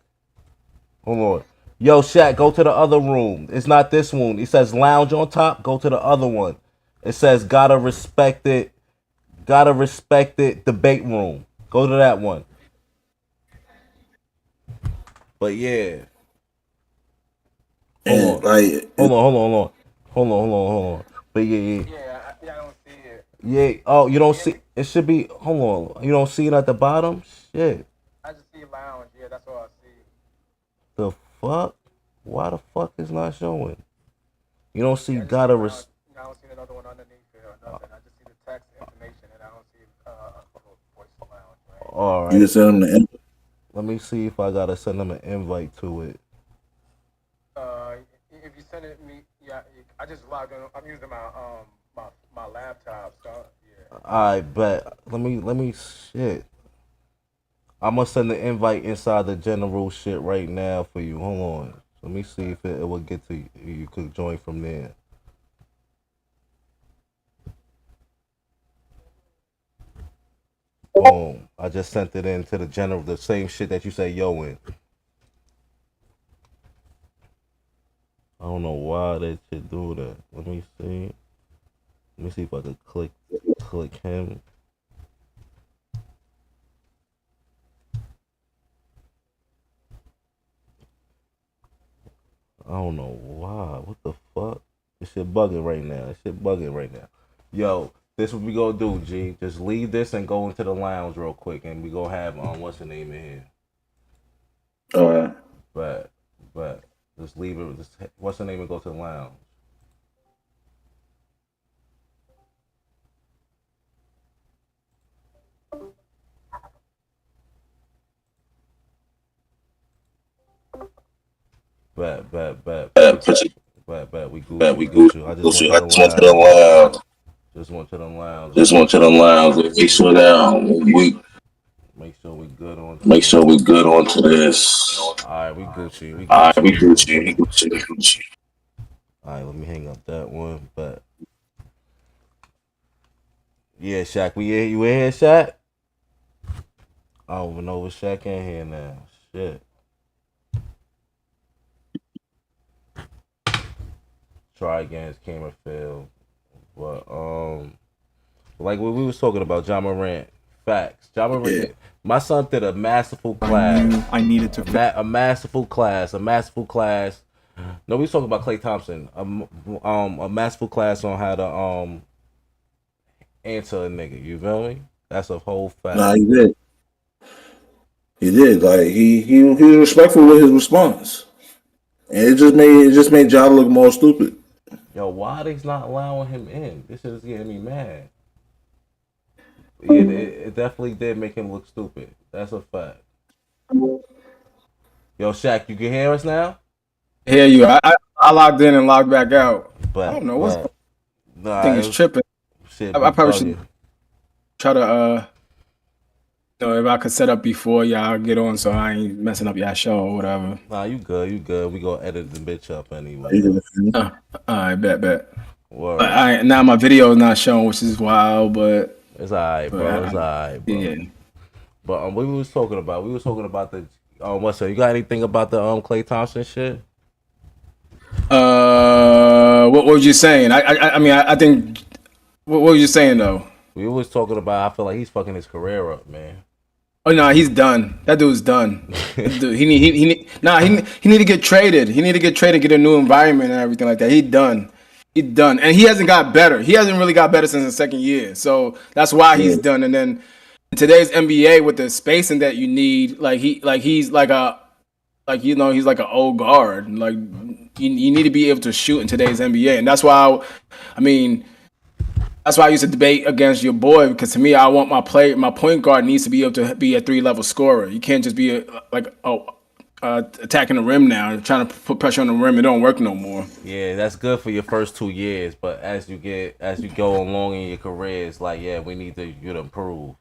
Hold on. Yo, Shaq, go to the other room. It's not this one. It says lounge on top. Go to the other one. It says gotta respect it debate room. Go to that one. But yeah. Hold on. But yeah. I don't see it. Yeah. Oh, you don't see it should be hold on. You don't see it at the bottom? Shit. I just see lounge. Yeah, that's all I see. The fuck? Why the fuck is not showing? You don't see gotta respect. I don't see another one underneath it or nothing. I just see the text information and I don't see voice lounge. Right? All right. You just send him the invite. Let me see if I gotta send them an invite to it. If you send it me, yeah, I just logged in. I'm using my laptop, so yeah. I bet. Let me shit. I'm gonna send the invite inside the general shit right now for you. Hold on. Let me see if it will get to you. You could join from there. Boom. I just sent it into the general, the same shit that you say yo in. I don't know why they should do that. Let me see. Let me see if I can click him. I don't know why. What the fuck? This shit bugging right now. Yo, this what we gonna do, G. Just leave this and go into the lounge real quick, and we gonna have what's the name in here? All right. But just leave it. Just, what's the name and go to the lounge. Bet. We Gucci. I just went to the lounge. Just went to the lounge. Make sure that make sure we good on to this. All right, we Gucci. All right, let me hang up that one. But yeah, Shaq, you in here, Shaq? I don't even know if Shaq in here now. Shit. Try against camera failed. But like what we was talking about, John Morant. Facts. John Morant. My son did a masterful class. I needed to a masterful class. No, we was talking about Klay Thompson. A masterful class on how to answer a nigga. You feel me? That's a whole fact. Nah, he did. Like he was respectful with his response, and it just made John look more stupid. Yo, why they not allowing him in? This shit is getting me mad. Yeah, it definitely did make him look stupid. That's a fact. Yo, Shaq, you can hear us now? I hear you. I logged in and logged back out. But I don't know what's. Nah, I think it's tripping. Shit, I probably should try to if I could set up before y'all get on, so I ain't messing up y'all show or whatever. Nah, you good. We gonna edit the bitch up anyway. All right, bet. Now my video is not showing, which is wild, but it's alright, bro. It's alright, bro. Yeah. But we was talking about the what's up? You got anything about the Klay Thompson shit? What was you saying? I think. What were you saying though? We was talking about. I feel like he's fucking his career up, man. Oh no, he's done. That dude's done. Dude, he need to get traded. He need to get traded, get a new environment and everything like that. He's done, and he hasn't got better. He hasn't really got better since the second year. So that's why he's done. And then in today's NBA, with the spacing that you need, he's like an old guard. Like you need to be able to shoot in today's NBA, and that's why That's why I used to debate against your boy, because to me, I want my point guard needs to be able to be a 3-level scorer. You can't just be attacking the rim now, trying to put pressure on the rim. It don't work no more. Yeah, that's good for your first 2 years, but as you go along in your career, it's like, yeah, we need you to improve.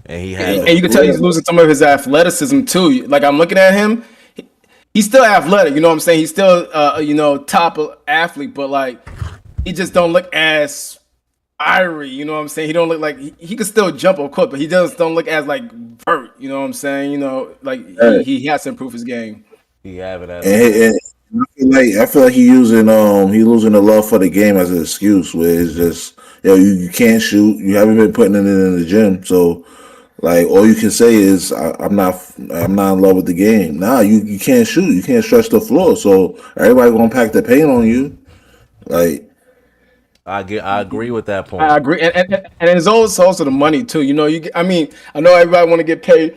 And he has, and you can tell he's losing some of his athleticism too. Like I'm looking at him, he's still athletic. You know what I'm saying? He's still top athlete, but like he just don't look as fiery, you know what I'm saying? He don't look like he could still jump, of course, but he just don't look as like vert, you know what I'm saying? He has to improve his game. He have it. I feel like he losing the love for the game as an excuse, where it's just you can't shoot, you haven't been putting it in the gym, so like all you can say is I'm not in love with the game. Nah, you can't shoot, you can't stretch the floor, so everybody gonna pack the paint on you, like. I agree with that point. I agree, and it's also the money too. I know everybody want to get paid.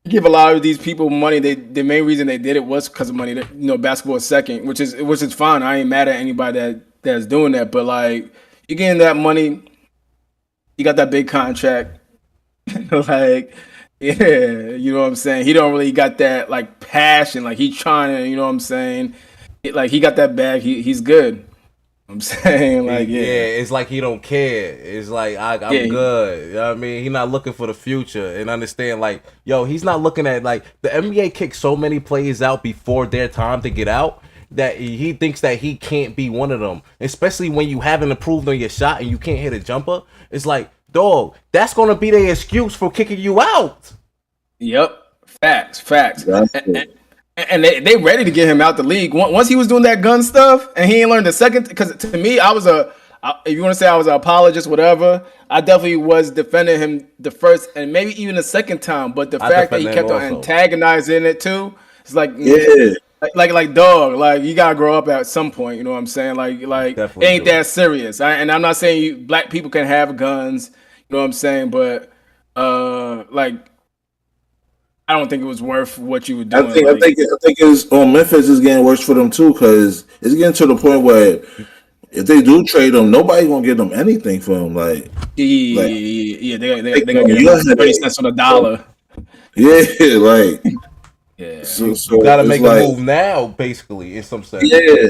Give a lot of these people money. The main reason they did it was because of money. Basketball is second, which is fine. I ain't mad at anybody that's doing that. But like, you getting that money, you got that big contract. Like, yeah, you know what I'm saying. He don't really got that like passion. Like he's trying to, you know what I'm saying. Like he got that bag. He's good. I'm saying, like, it's like he don't care. It's like I'm good. You know what I mean? He's not looking for the future and understand, like, he's not looking at, like, the NBA kicks so many players out before their time to get out that he thinks that he can't be one of them. Especially when you haven't improved on your shot and you can't hit a jumper. It's like, dog, that's gonna be their excuse for kicking you out. Yep. Facts. Exactly. And they ready to get him out the league. Once he was doing that gun stuff and he ain't learned the second, because to me, if you want to say I was an apologist, whatever, I definitely was defending him the first and maybe even the second time. But the fact that he kept on antagonizing it too, it's like, like dog, like you gotta grow up at some point. You know what I'm saying? Like it ain't that serious. And I'm not saying black people can have guns. You know what I'm saying? But like, I don't think it was worth what you were doing. I think it's on Memphis is getting worse for them too, because it's getting to the point where if they do trade him, nobody gonna give them anything for him. Like they're gonna get him 30 cents on the dollar. Yeah, like So you gotta make a move now, basically, in some sense. Yeah,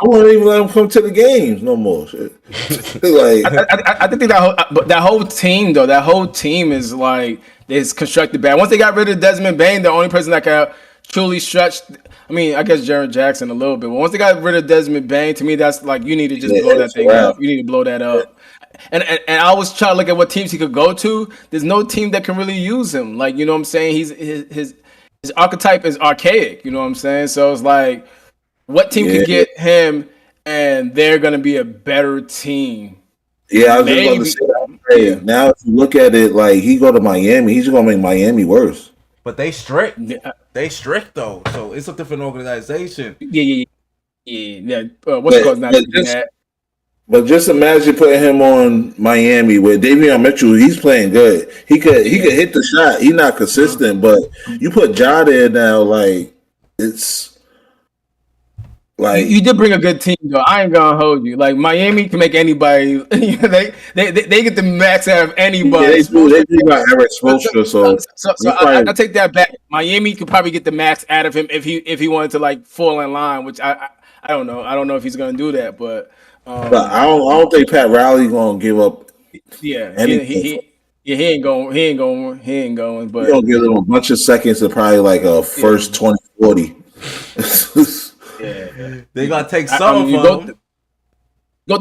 I won't even let him come to the games no more. Like I think that whole team though, that whole team is like it's constructed bad. Once they got rid of Desmond Bane, the only person that could truly stretch. I mean, I guess Jaren Jackson a little bit. But once they got rid of Desmond Bane, to me, that's like you need to just blow that thing up. You need to blow that up. And I always try to look at what teams he could go to. There's no team that can really use him. Like, you know what I'm saying? His archetype is archaic. You know what I'm saying? So it's like, what team could get him, and they're gonna be a better team? Yeah, I was just about to say that. Hey, now if you look at it, like he go to Miami, he's gonna make Miami worse. But they strict. They strict though, so it's a different organization. Yeah. What's it called? Not that. But just imagine putting him on Miami with Davion Mitchell. He's playing good. He could hit the shot. He's not consistent, but you put Ja there now, like it's like you did bring a good team though. I ain't gonna hold you. Like Miami can make anybody. they get the max out of anybody. Yeah, they do got Eric Spoelstra, so I take that back. Miami could probably get the max out of him if he wanted to like fall in line, which I don't know. I don't know if he's gonna do that, but I don't think Pat Riley gonna give up. Yeah, he ain't going. But he gonna give them a bunch of seconds to probably like a first 20-40. Yeah, they gotta take some. Go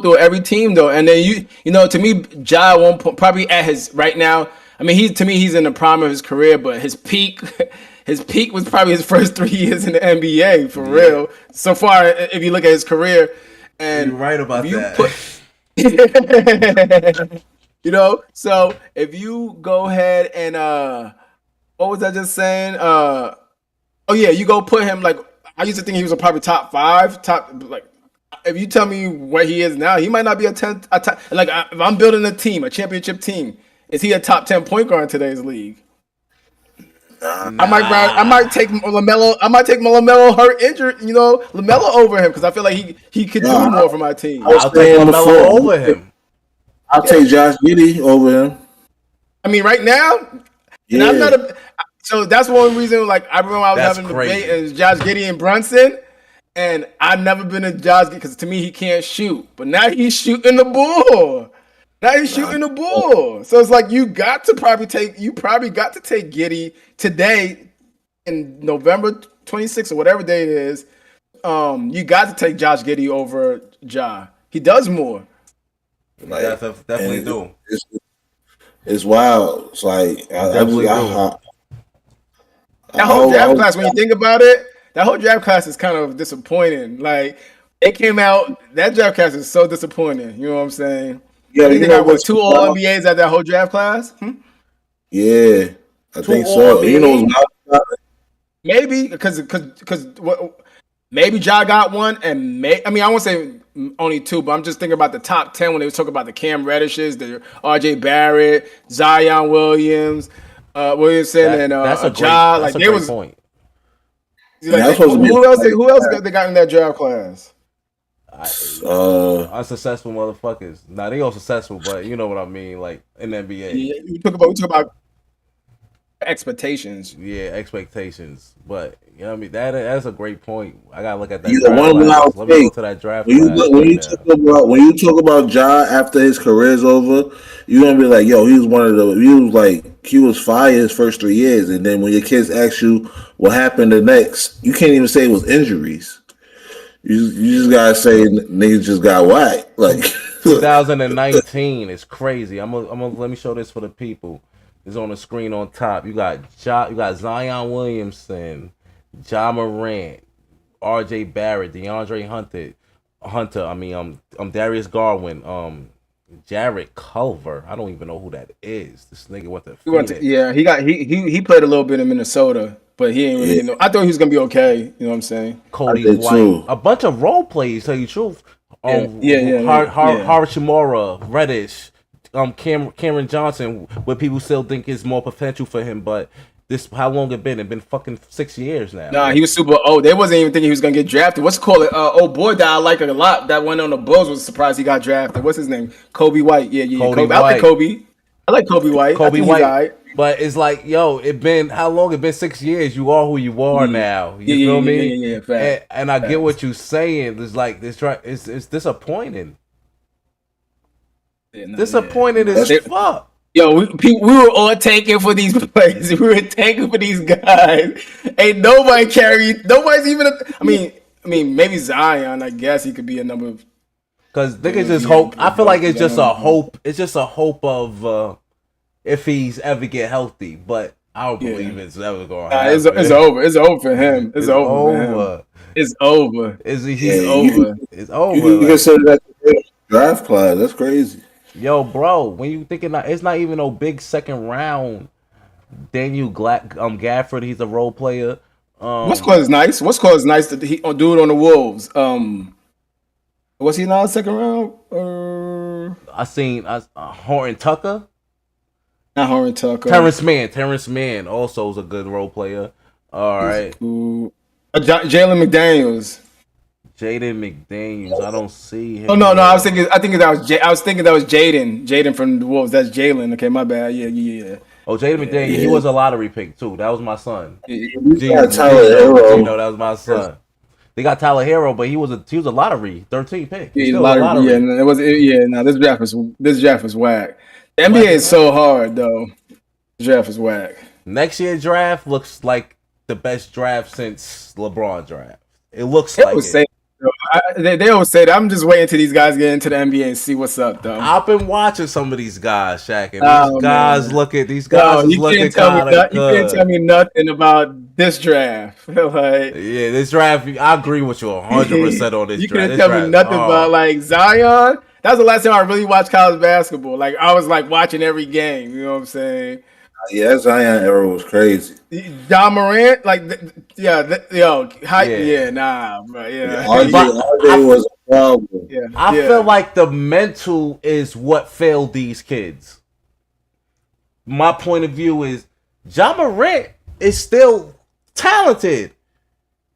through every team though, and then you know, to me, Ja won't probably at his right now. I mean, he's in the prime of his career, but his peak was probably his first 3 years in the NBA for real. So far, if you look at his career, and you're right about that. You know, so if you go ahead and what was I just saying? You go put him like. I used to think he was probably top 5. If you tell me where he is now, he might not be a 10. Like if I'm building a team, a championship team, is he a top 10 point guard in today's league? Nah. I might take LaMelo. I might take LaMelo hurt injured. You know, LaMelo over him because I feel like he could do more for my team. I'll take LaMelo over him. I'll take Josh Giddey over him. I mean, right now, and I'm not a. So that's one reason. Like I remember I was having a debate and Josh Giddey and Brunson, and I've never been a Josh because to me he can't shoot, but now he's shooting the ball. So it's like you probably got to take Giddey today in November 26th or whatever day it is. You got to take Josh Giddey over Ja. He does more. Like, definitely do. It's wild. It's like that whole draft class, when you think about it, that whole draft class is kind of disappointing. Like it came out, that draft class is so disappointing. You know what I'm saying? Yeah, I think they got 2 All NBAs at that whole draft class. Yeah, I think so. You know, maybe because maybe Ja got one, and I won't say only 2, but I'm just thinking about the top 10 when they was talking about the Cam Reddishes, the RJ Barrett, Zion Williamson, and that's a Ja. Like there was point. Like, who else they got in that draft class? Unsuccessful motherfuckers. Nah, they all successful, but you know what I mean, like in the NBA. Yeah, we talk about expectations. Yeah, expectations. But you know what I mean? That's a great point. I gotta look at that. Let me go to that draft. When you talk about Ja after his career's over, you're gonna be like, yo, he was fired his first 3 years, and then when your kids ask you what happened the next, you can't even say it was injuries. You just gotta say niggas just got whacked. Like 2019 is crazy. I'm gonna let me show this for the people. It's on the screen on top. You got Zion Williamson, Ja Morant, R.J. Barrett, DeAndre Hunter. I mean, Darius Garland, Jarrett Culver. I don't even know who that is. This nigga went to Phoenix. He played a little bit in Minnesota, but he ain't really know. I thought he was gonna be okay. You know what I'm saying? Cody White, a bunch of role plays. Tell you the truth. Hachimura, Reddish, Cameron Johnson, where people still think is more potential for him, but this how long it been? It's been fucking 6 years now. Nah, he was super old. They wasn't even thinking he was gonna get drafted. What's it called? Old boy that I like a lot. That went on the Bulls was surprised he got drafted. What's his name? Kobe White. Yeah. Kobe. I like Kobe. I like Kobe White. Kobe White. Right. But it's like, yo, it been how long? It been 6 years. You are who you are now. You feel me? Yeah. And I get what you're saying. It's like it's disappointing. Disappointing as fuck. Yo, we were all taking for these players. We were taking for these guys. Ain't nobody carried. Nobody's even. I mean, maybe Zion. I guess he could be a number. Because niggas just hope. I feel like it's just a hope. It's just a hope of if he's ever get healthy. But I don't believe it's ever going to happen. It's over. It's over for him. It's over. For him. It's over. He's over. It's over. You consider that the draft class? That's crazy. Yo, bro, when you thinking that it's not even no big second round. Daniel Gafford, he's a role player. What's called nice? What's called nice to dude on the Wolves. Was he not second round? I seen Horton Tucker. Not Horton Tucker. Terrence Mann also is a good role player. All right. Jalen McDaniels. Jaden McDaniels. I don't see him. Oh no! I was thinking that was Jaden from the Wolves. That's Jalen. Okay, my bad. Yeah. Oh, Jaden McDaniels. He was a lottery pick too. That was my son. Tyler Hero. That was my son. They got Tyler Hero, but he was a lottery 13 pick. Lottery. Yeah, it was. Yeah, no, this draft was whack. The NBA is so hard though. The draft is whack. Next year's draft looks like the best draft since LeBron draft. It looks like it. They always say that. I'm just waiting till these guys get into the NBA and see what's up, though. I've been watching some of these guys, Shaq, and these guys looking You can't tell me nothing about this draft. This draft, I agree with you 100% on this draft. You can't tell me nothing about like Zion. That was the last time I really watched college basketball. Like I was like watching every game. You know what I'm saying? Yeah, Zion era was crazy. Ja Morant, bro, yeah. RJ was a problem. I feel like the mental is what failed these kids. My point of view is Ja Morant is still talented.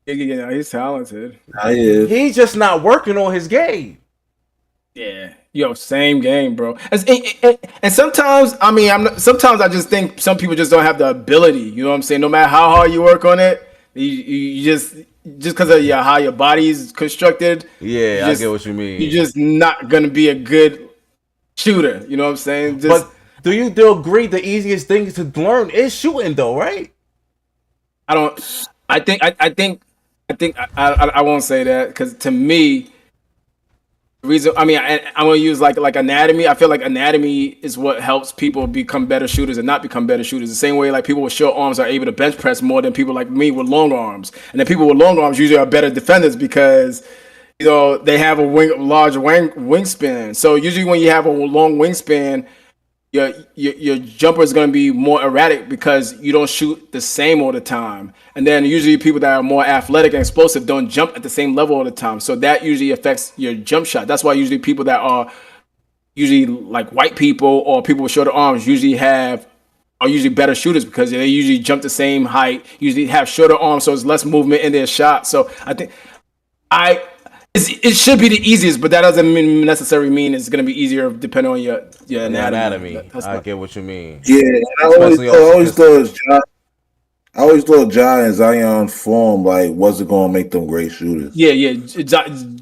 Yeah, he's talented. He's just not working on his game. Yeah. Yo, same game, bro. And sometimes, sometimes I just think some people just don't have the ability. You know what I'm saying? No matter how hard you work on it, you just because of how your body is constructed. Yeah, I get what you mean. You're just not gonna be a good shooter. You know what I'm saying? But do you agree the easiest thing to learn is shooting, though, right? I won't say that because to me. Reason I'm gonna use like anatomy. I feel like anatomy is what helps people become better shooters and not become better shooters. The same way like people with short arms are able to bench press more than people like me with long arms. And then people with long arms usually are better defenders because they have a large wingspan. So usually when you have a long wingspan, your jumper is going to be more erratic because you don't shoot the same all the time. And then usually people that are more athletic and explosive don't jump at the same level all the time. So that usually affects your jump shot. That's why usually people that are usually like white people or people with shorter arms are usually better shooters because they usually jump the same height, usually have shorter arms, so it's less movement in their shot. So I think it should be the easiest, but that doesn't necessarily mean it's going to be easier depending on your anatomy. I get what you mean. Yeah, I always thought Ja and Zion form wasn't going to make them great shooters. Yeah.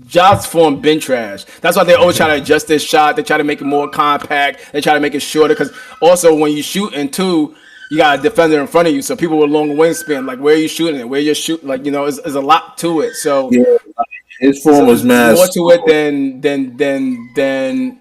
Ja's form been trash. That's why they always try to adjust their shot. They try to make it more compact. They try to make it shorter because also when you shoot in two, you got a defender in front of you. So people with long wingspan, like where are you shooting it? Where you're shooting, there's a lot to it. So. Yeah. His form was mad. more to it than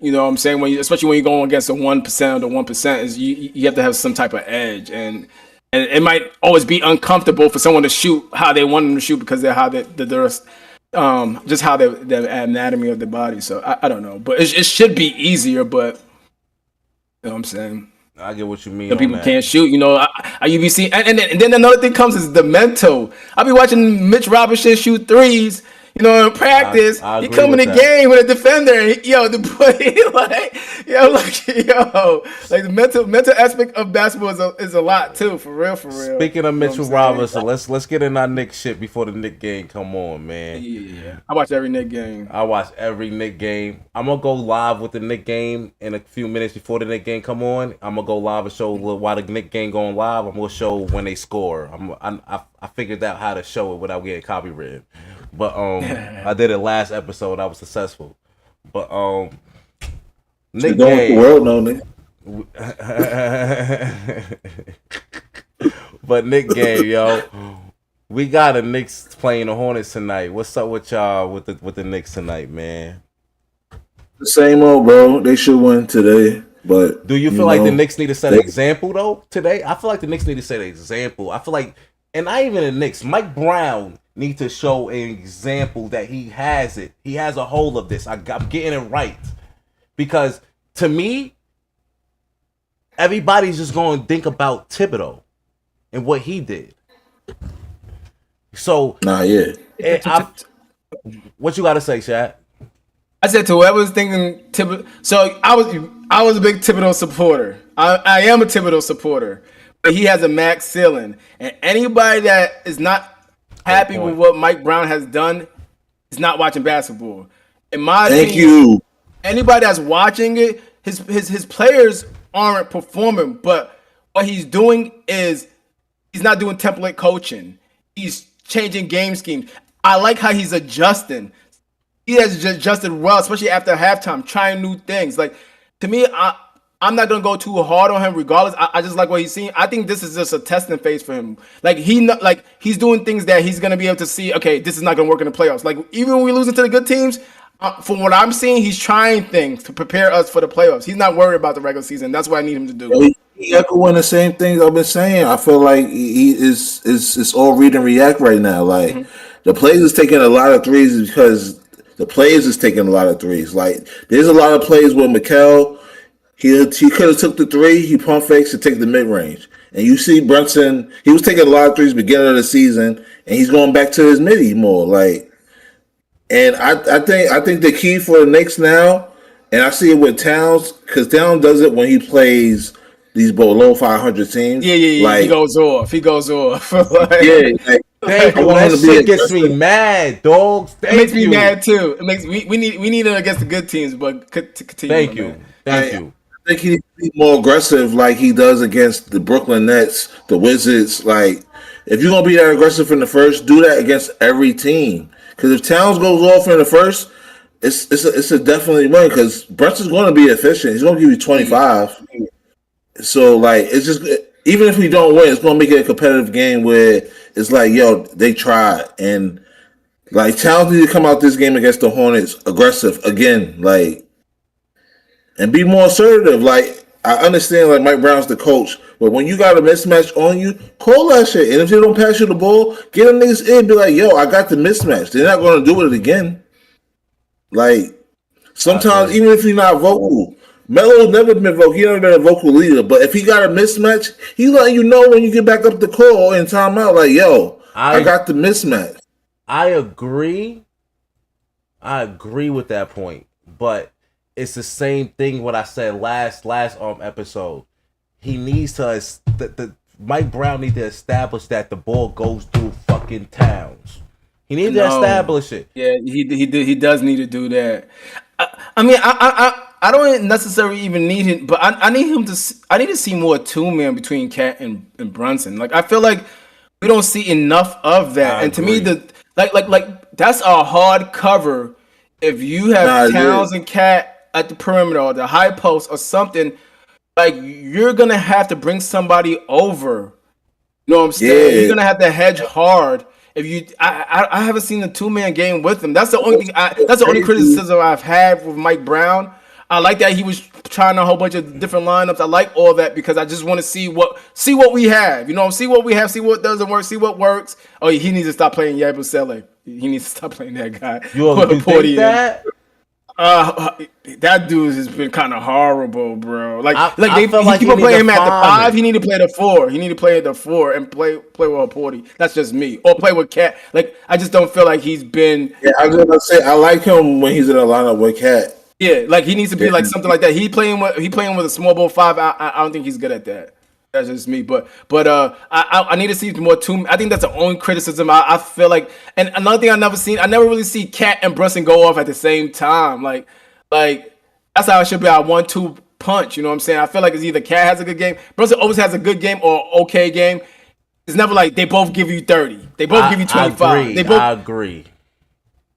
you know what I'm saying, especially when you're going against the 1% or the 1%, is you have to have some type of edge, and it might always be uncomfortable for someone to shoot how they want them to shoot because they're how they're just how the anatomy of the body. So I don't know, but it should be easier. But you know what I'm saying. I get what you mean. Some people can't shoot, you know. You be seeing, and then another thing comes is the mental. I be watching Mitch Robinson shoot threes, you know, in practice. He come in the game with a defender, and the the mental aspect of basketball is a lot too, for real. Speaking of Mitchell Robinson, let's get in our Knicks shit before the Knicks game come on, man. Yeah, I watch every Knicks game. I'm gonna go live with the Knicks game in a few minutes before the Knicks game come on. I'm gonna go live and show why the Knicks game going live. I'm gonna show when they score. I figured out how to show it without getting copywritten. But I did it last episode. I was successful. But Knicks game. The world know me. But Knicks game, yo. We got a Knicks playing the Hornets tonight. What's up with y'all with the Knicks tonight, man? The same old, bro. They should win today. But do you feel like the Knicks need to set an example though today? I feel like the Knicks need to set an example. I feel like, and not even the Knicks, Mike Brown needs to show an example that he has it. He has a hold of this. I'm getting it right. Because to me, everybody's just going to think about Thibodeau and what he did. So, what you got to say, Shad? I said to whoever's thinking Thibodeau. So I was a big Thibodeau supporter. I am a Thibodeau supporter, but he has a max ceiling, and anybody that is not happy with what Mike Brown has done is not watching basketball. In my opinion, anybody that's watching it, his players aren't performing, but what he's doing is he's not doing template coaching. He's changing game schemes. I like how he's adjusting. He has adjusted well, especially after halftime, trying new things. Like, to me, I'm not gonna go too hard on him regardless. I just like what he's seeing. I think this is just a testing phase for him. Like he's doing things that he's gonna be able to see. Okay, this is not gonna work in the playoffs. Like, even when we losing to the good teams, from what I'm seeing, he's trying things to prepare us for the playoffs. He's not worried about the regular season. That's what I need him to do. He echoing the same things I've been saying. I feel like he is all read and react right now. Like the players is taking a lot of threes because the players is taking a lot of threes. Like, there's a lot of plays where Mikal. He could have took the three. He pump fakes to take the mid range, and you see Brunson. He was taking a lot of threes beginning of the season, and he's going back to his midi more. Like, and I think the key for the Knicks now, and I see it with Towns, because Towns does it when he plays these below 500 teams. Yeah. Like, he goes off. Like, thank you. That shit gets me mad, dogs. It makes me mad too. It makes we need it against the good teams, but to continue. Thank you. I think he needs to be more aggressive like he does against the Brooklyn Nets, the Wizards. Like, if you're going to be that aggressive in the first, do that against every team. Because if Towns goes off in the first, it's a definitely win because Brunson's going to be efficient. He's going to give you 25. So, like, it's just, even if we don't win, it's going to make it a competitive game where it's like, yo, they tried. And, like, Towns need to come out this game against the Hornets aggressive again. Like, and be more assertive. Like, I understand, like, Mike Brown's the coach, but when you got a mismatch on you, call that shit. And if they don't pass you the ball, get them niggas in. Be like, yo, I got the mismatch. They're not going to do it again. Like, sometimes, even if you're not vocal, Melo's never been vocal. He never been a vocal leader. But if he got a mismatch, he's letting you know when you get back up the call and timeout, like, yo, I got the mismatch. I agree with that point, but it's the same thing what I said last episode. He needs to Mike Brown needs to establish that the ball goes through fucking Towns. He needs to establish it. Yeah, he does need to do that. I mean, I don't necessarily even need him, but I need him to. I need to see more two-man between Cat and Brunson. Like, I feel like we don't see enough of that. And to me, like that's a hard cover. If you have Towns and Cat at the perimeter or the high post or something, like, you're gonna have to bring somebody over. You know what I'm saying? You're gonna have to hedge hard I haven't seen the 2-man game with him. That's the only thing. That's the only criticism I've had with Mike Brown. I like that he was trying a whole bunch of different lineups. I like all that because I just want to see what we have. You know, see what we have, see what doesn't work, see what works. Oh, he needs to stop playing Yabusele. He needs to stop playing that guy. You think that? That dude has been kind of horrible, bro. I they feel like keep on he playing need him to at the find 5. it. He need to play the 4. He need to play at the 4 and play with Porty. That's just me. Or play with Cat. Like I just don't feel like he's been. Yeah, I was gonna say I like him when he's in a lineup with Cat. Yeah, like he needs to be like something like that. He playing with a small ball 5. I don't think he's good at that. That's just me. But I need to see more too. I think that's the only criticism I feel like. And another thing I never really see Cat and Brunson go off at the same time. Like that's how it should be. A 1-2 punch. You know what I'm saying? I feel like it's either Cat has a good game, Brunson always has a good game or okay game. It's never like they both give you 30. They both give you 25. I agree.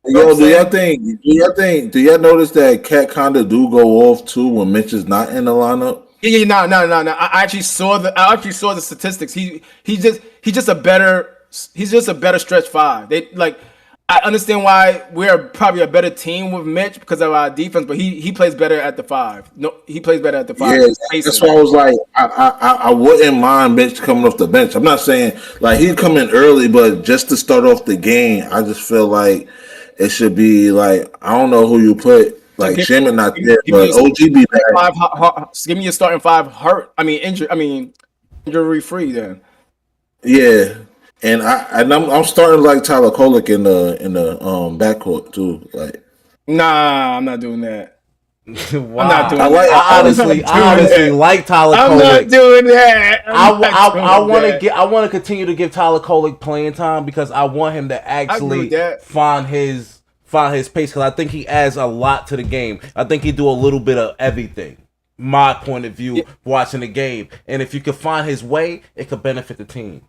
Yo, do y'all notice that Cat kind of do go off too when Mitch is not in the lineup? Yeah, no. I actually saw the statistics. He's just a better stretch 5. I understand why we're probably a better team with Mitch because of our defense, but he plays better at the 5. No, he plays better at the 5. Yeah, that's why I was like, I wouldn't mind Mitch coming off the bench. I'm not saying like he'd come in early, but just to start off the game, I just feel like it should be like I don't know who you put. Like Shaman not there, but OG be back. Give me your starting 5 hurt. Injury free then. Yeah, and I'm starting like Tyler Kolek in the backcourt too. Like, nah, I'm not doing that. Wow. I'm not doing I honestly like Tyler Kolek. I'm not doing that. I want to continue to give Tyler Kolek playing time because I want him to actually find his pace because I think he adds a lot to the game. I think he do a little bit of everything. My point of view, watching the game, and if you can find his way, it could benefit the team.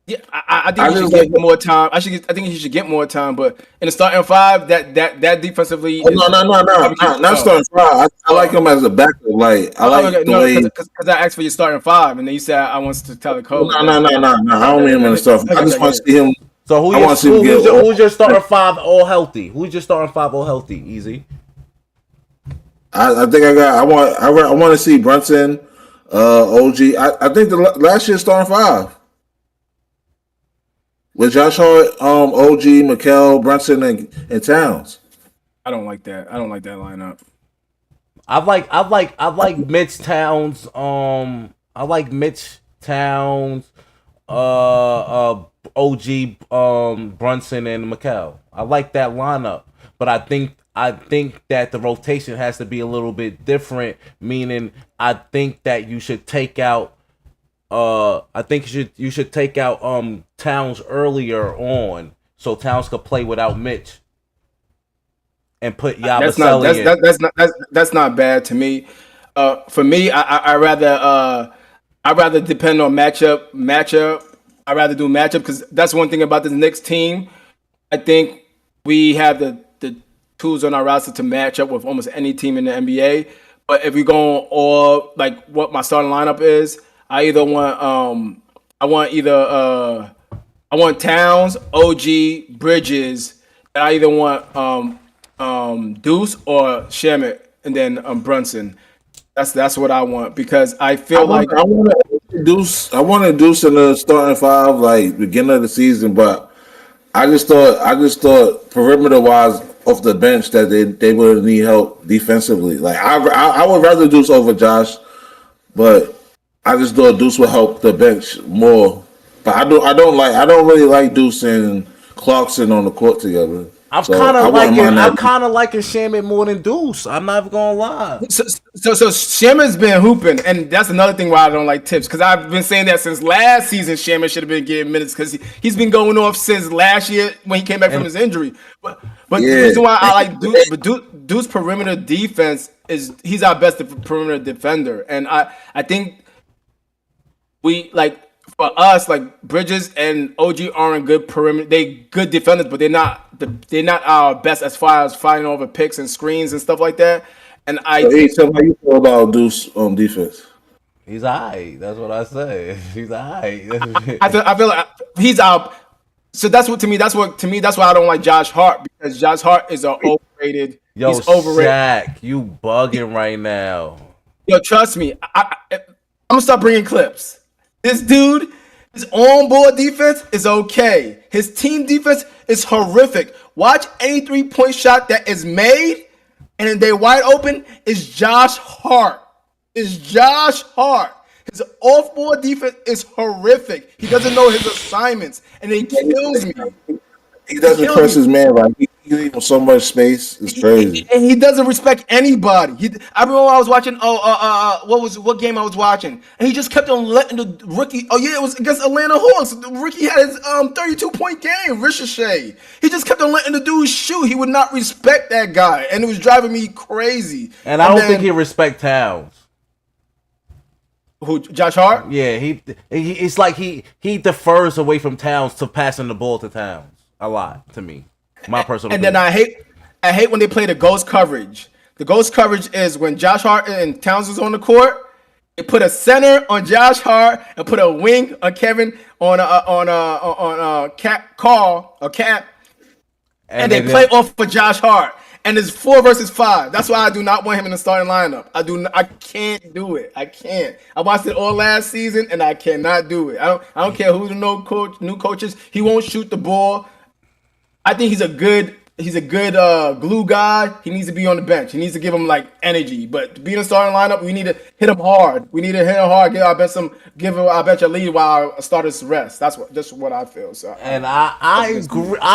Yeah, I think he should get more time. I think he should get more time. But in the starting 5, that defensively. No, not starting 5. I like him as a backup. Like I like the way. Because I asked for your starting 5, and then you said I want to tell the coach. No. I don't mean him in the starting. I just want to see him. So who's your starting 5 all healthy? Who's your starting 5 all healthy? Easy. I think I want to see Brunson, OG. I think the last year's starting 5 with Josh Hart, OG, Mikal, Brunson, and Towns. I don't like that. I don't like that lineup. I like Mitch Towns. I like Mitch Towns. OG, Brunson, and Mikal. I like that lineup, but I think that the rotation has to be a little bit different. Meaning, I think that you should take out. I think you should take out Towns earlier on, so Towns could play without Mitch, and put Yabusele in. That's not bad to me. For me, I rather depend on matchup. I rather do matchup because that's one thing about this Knicks team. I think we have the tools on our roster to match up with almost any team in the NBA. But if we go all like what my starting lineup is, I want Towns, OG, Bridges, and I either want Deuce or Shamet, and then Brunson. That's what I want because I feel I want to Deuce in the starting 5 like beginning of the season, but I just thought perimeter wise off the bench that they would need help defensively. Like I would rather Deuce over Josh, but I just thought Deuce would help the bench more. But I don't really like Deuce and Clarkson on the court together. I'm kind of liking Shamet more than Deuce. I'm not even gonna lie. So Shamet's been hooping, and that's another thing why I don't like Tips because I've been saying that since last season. Shamet should have been getting minutes because he's been going off since last year when he came back from his injury. But the reason why I like Deuce, but Deuce perimeter defense is he's our best perimeter defender, and I think we like. For us, like Bridges and OG aren't good perimeter. They good defenders, but they're not our best as far as fighting over picks and screens and stuff like that. And so how you feel about Deuce on defense? He's alright. That's what I say. He's alright. I feel like he's our So that's what to me. That's why I don't like Josh Hart, because Josh Hart is overrated. Yo, He's overrated. Shaq, you bugging right now. Yo, trust me. I'm gonna start bringing clips. This dude, his on-board defense is okay. His team defense is horrific. Watch any 3-point shot that is made, and then they wide open. Is Josh Hart. Is Josh Hart. His off-board defense is horrific. He doesn't know his assignments, and it kills me. He doesn't press his man right. He leaves him so much space. It's crazy. And he doesn't respect anybody. I remember I was watching. What game I was watching? And he just kept on letting the rookie. Oh yeah, it was against Atlanta Hawks. The rookie had his 32-point game. Ricochet. He just kept on letting the dude shoot. He would not respect that guy, and it was driving me crazy. And I don't think he respect Towns. Who, Josh Hart? Yeah, it's like he defers away from Towns to passing the ball to Towns a lot, to me. My personal opinion. Then I hate when they play the ghost coverage. The ghost coverage is when Josh Hart and Towns is on the court. They put a center on Josh Hart and put a wing on Kevin on Cap, and they play off for Josh Hart. And it's 4 versus 5. That's why I do not want him in the starting lineup. I can't do it. I can't. I watched it all last season, and I cannot do it. I don't care who the new coaches. He won't shoot the ball. I think he's a good glue guy. He needs to be on the bench. He needs to give him like energy. But to be in the starting lineup, we need to hit him hard. Give our bench a lead while our starters rest. That's what I feel. So, and I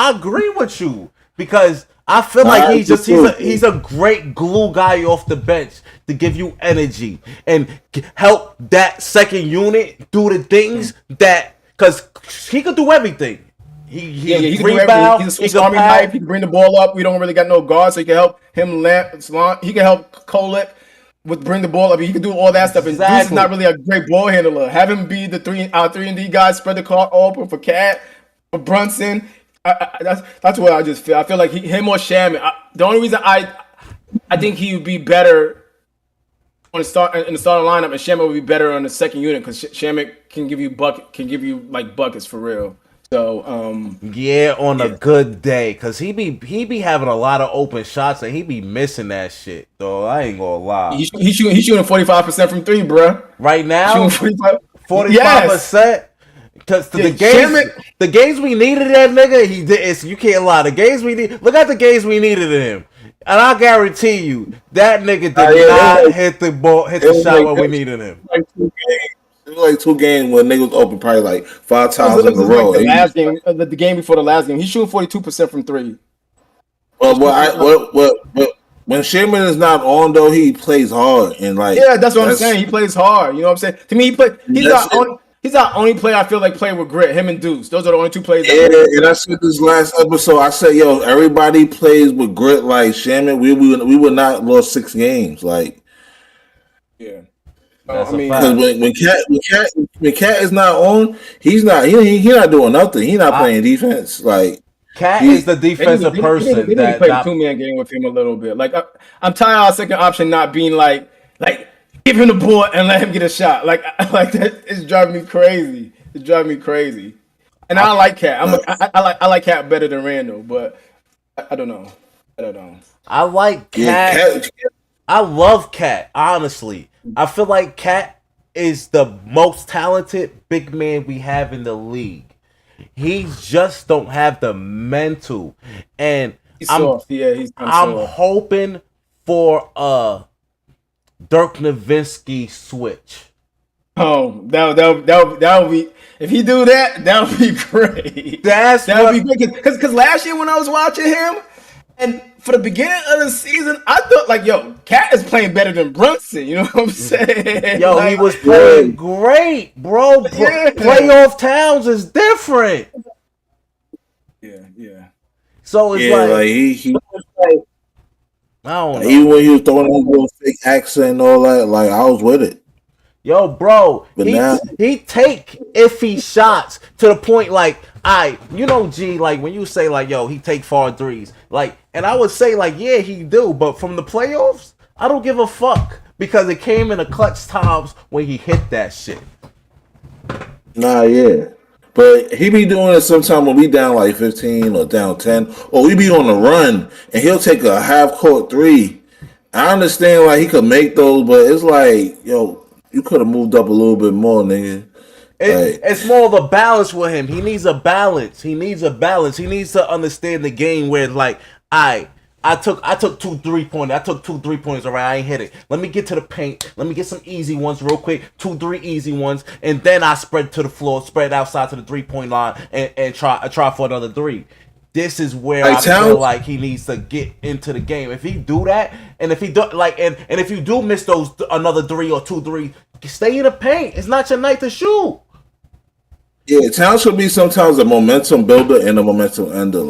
agree with you, because I feel like he's a great glue guy off the bench to give you energy and help that second unit do the things that, because he could do everything. He can rebound. He's a Swiss Army knife. He can bring the ball up. We don't really got no guards, so he can help him. He can help Kolek with bring the ball up. He can do all that stuff. And Deuce is not really a great ball handler. Have him be the 3-and-D guy, spread the court open for Cat, for Brunson. That's what I just feel. I feel like him or Shaman. The only reason I think he would be better in the starting lineup, and Shaman would be better on the second unit, because Shaman can give you buckets for real. So on a good day, because he be having a lot of open shots, and he be missing that shit. Though I ain't gonna lie, he's shooting 45% from 3, bro. Right now, 45%. Yes. Because the games we needed that nigga, he did. You can't lie. The games we need. Look at the games we needed him, and I guarantee you that nigga did not hit the shot when we needed him. It was like 2 games when niggas open probably like 5 times in a row. Like the game before the last game, he's shooting 42% from 3. But when Shaman is not on though, he plays hard and like. Yeah, that's what I'm saying. He plays hard. You know what I'm saying? To me, he's our only player I feel like play with grit. Him and Deuce. Those are the only 2 players. Yeah, and I said this last episode. I said, yo, everybody plays with grit like Shaman. We would not lost 6 games. Like, yeah. Because when Cat is not on, he's not doing nothing. He's not playing defense. Like, Cat is the defensive person. They play a 2-man game with him a little bit. Like, I'm tired of our second option not being like give him the ball and let him get a shot. Like that is driving me crazy. It's driving me crazy. And I like Cat. I like Cat better than Randall, but I don't know. I like Cat. I love Cat, honestly. I feel like Cat is the most talented big man we have in the league. He just don't have the mental. And I'm hoping for a Dirk Nowitzki switch. Oh, that would be, if he do that would be great. That would be great. Because last year when I was watching him, and for the beginning of the season, I thought like, yo, Cat is playing better than Brunson. You know what I'm saying? Yo, he was playing great, bro. Playoff Towns is different. Yeah. So it's he I don't know. Even when he was throwing on little fake accent and all that, like I was with it. Yo, bro, he take iffy shots to the point like, G, like when you say like, yo, he take far threes, like, and I would say like, yeah, he do, but from the playoffs, I don't give a fuck because it came in the clutch times when he hit that shit. Nah, yeah, But he be doing it sometime when we down like 15 or down 10, or we be on the run, and he'll take a half court three. I understand like he could make those, but it's like, yo, you could have moved up a little bit more, nigga. It's more of a balance with him. He needs a balance. He needs to understand the game where it's like, I took 2 3-pointers. I took 2 3-pointers. All right, I ain't hit it. Let me get to the paint. Let me get some easy ones real quick. 2 3 easy ones, and then I spread to the floor, spread outside to the 3-point line, and try for another 3. This is where I feel like he needs to get into the game. If he do that, and if he do and if you do miss those another 3 or 2 3, stay in the paint. It's not your night to shoot. Yeah, Towns should be sometimes a momentum builder and a momentum ender.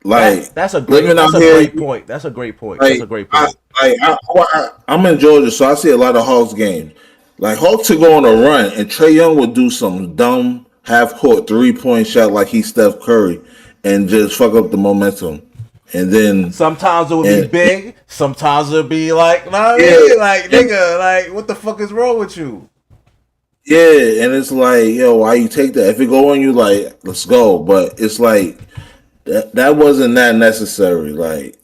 That's a great point. That's a great point. I'm in Georgia, so I see a lot of Hawks games. Like Hawks to go on a run, and Trae Young would do some dumb half court 3-point shot like he's Steph Curry, and just fuck up the momentum. And then sometimes it would be big, sometimes it would be like, nigga, like what the fuck is wrong with you? Yeah, and it's like, yo, why you take that? If it go on you, like, let's go. But it's like that wasn't that necessary. Like,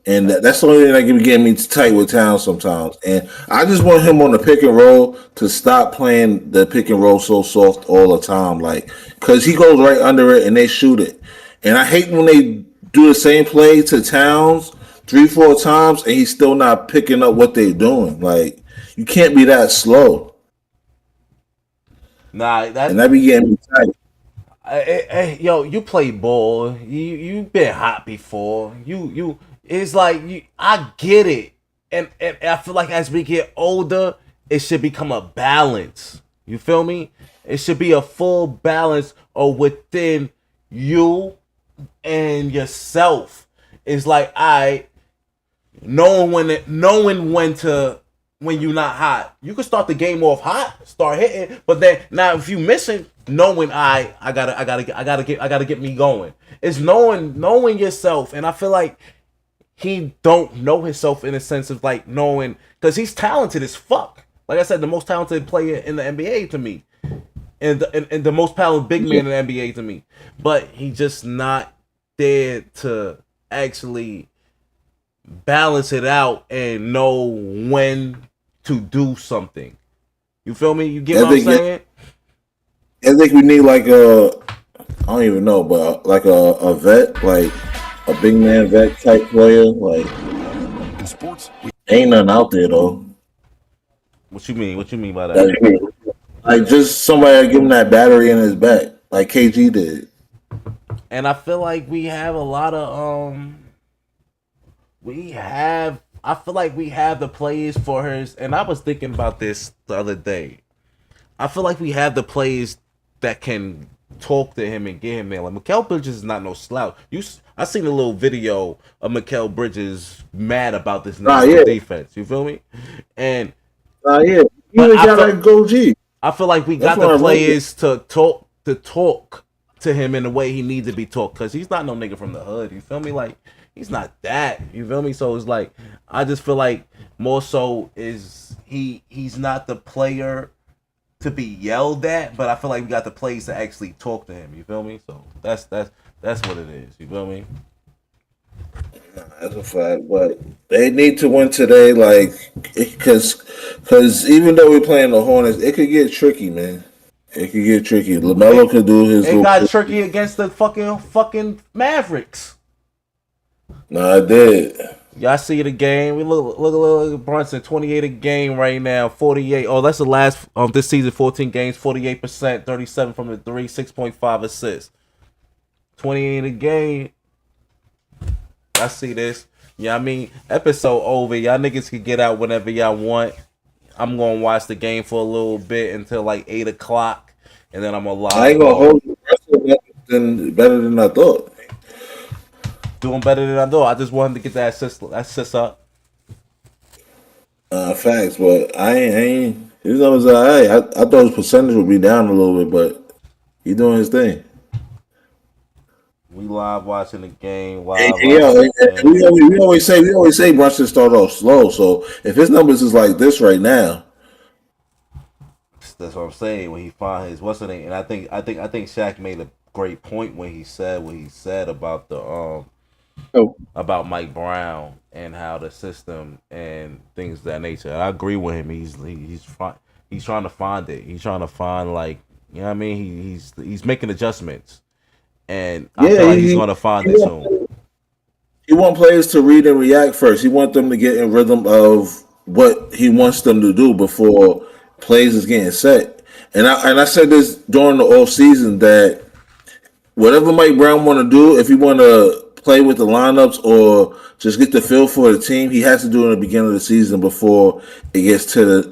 and that's the only thing that can be getting me tight with Towns sometimes. And I just want him on the pick and roll to stop playing the pick and roll so soft all the time. Like, because he goes right under it and they shoot it. And I hate when they do the same play to Towns 3-4 times and he's still not picking up what they're doing. Like, you can't be that slow. And that be getting me tight. Yo, you play ball. You been hot before. It's like I get it, and I feel like as we get older, it should become a balance. You feel me? It should be a full balance or within you and yourself. It's like knowing when you're not hot. You can start the game off hot, start hitting, but then now if you missing, knowing I gotta get me going. It's knowing yourself, and I feel like he don't know himself in a sense of like knowing, because he's talented as fuck. Like I said, the most talented player in the NBA to me, and the most talented big man in the NBA to me, but he just not there to actually balance it out and know when to do something. You feel me? You get what I'm saying? I think we need like I don't even know, but like a vet, like a big man vet type player. Like in sports, ain't nothing out there though. What you mean? What you mean by that? Like just somebody give him that battery in his back, like KG did. And I feel like we have a lot of I feel like we have the players for hers, and I was thinking about this the other day. I feel like we have the players that can talk to him and get him there. Like Mikal Bridges is not no slouch. I seen a little video of Mikal Bridges mad about this defense. You feel me? And he got like Go G. I feel like we got the players to talk to him in the way he needs to be talked, because he's not no nigga from the hood. You feel me? Like, he's not that. You feel me? So it's like, I just feel like more so is he's not the player to be yelled at, but I feel like we got the players to actually talk to him. You feel me? So that's what it is. You feel me? That's a fact, but they need to win today, like, because even though we're playing the Hornets, it could get tricky, man. It could get tricky. LaMelo could do his. It got tricky against the fucking Mavericks. No, I did. Y'all see the game? We look at Brunson, 28 a game right now, 48. Oh, that's the last this season, 14 games, 48%, 37 from the 3, 6.5 assists. 28 a game. I see this. Yeah, I mean, episode over. Y'all niggas can get out whenever y'all want. I'm gonna watch the game for a little bit until like 8 o'clock, and then I'm gonna live. I ain't gonna hold you. Better than I thought. Doing better than I thought. I just wanted to get that assist up. Facts, but I ain't. His numbers are alright. I thought his percentage would be down a little bit, but he doing his thing. We live watching the game. We always say Brunson start off slow. So if his numbers is like this right now, That's what I'm saying. When he find his what's the name, and I think Shaq made a great point when he said what he said about the about Mike Brown and how the system and things of that nature. I agree with him. He's trying to find it. He's trying to find like you know what I mean. He's making adjustments, and I feel like he's gonna find it soon. He want players to read and react first. He want them to get in rhythm of what he wants them to do before plays is getting set. And I said this during the off season that whatever Mike Brown want to do, if he want to play with the lineups or just get the feel for the team, he has to do it in the beginning of the season before it gets to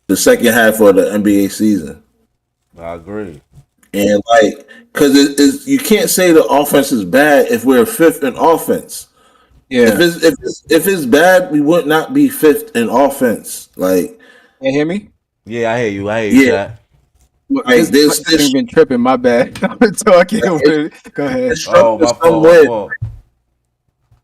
the second half of the NBA season. I agree. And like, because you can't say the offense is bad if we're fifth in offense. Yeah. If it's bad, we would not be fifth in offense. Like, you hear me? Yeah, I hear you. Yeah. Like, this been tripping. My bad. I've been talking. Go ahead. Oh, my fault.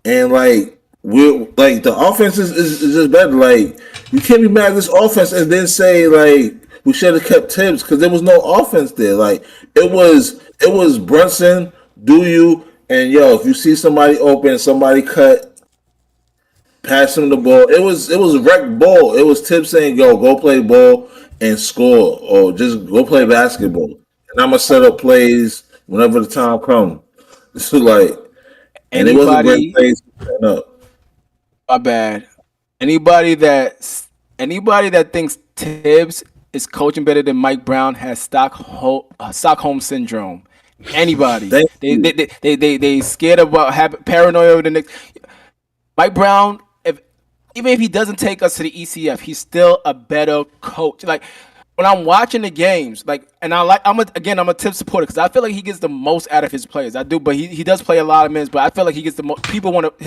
And like we're like the offense is just better. Like you can't be mad at this offense and then say like we should have kept Tibbs because there was no offense there. Like it was Brunson, do you, and if you see somebody open, somebody cut, pass him the ball. It was wreck ball. It was Tibbs saying, go play ball and score, or just go play basketball. And I'm gonna set up plays whenever the time comes. So like, and it wasn't great plays setting up. My bad. Anybody that thinks Tibbs is coaching better than Mike Brown has Stockholm syndrome. Anybody? they scared about paranoia of the Knicks. Mike Brown, even if he doesn't take us to the ECF, he's still a better coach. Like when I'm watching the games, I'm a Tibbs supporter because I feel like he gets the most out of his players. I do, but he does play a lot of minutes. But I feel like he gets the most. People want to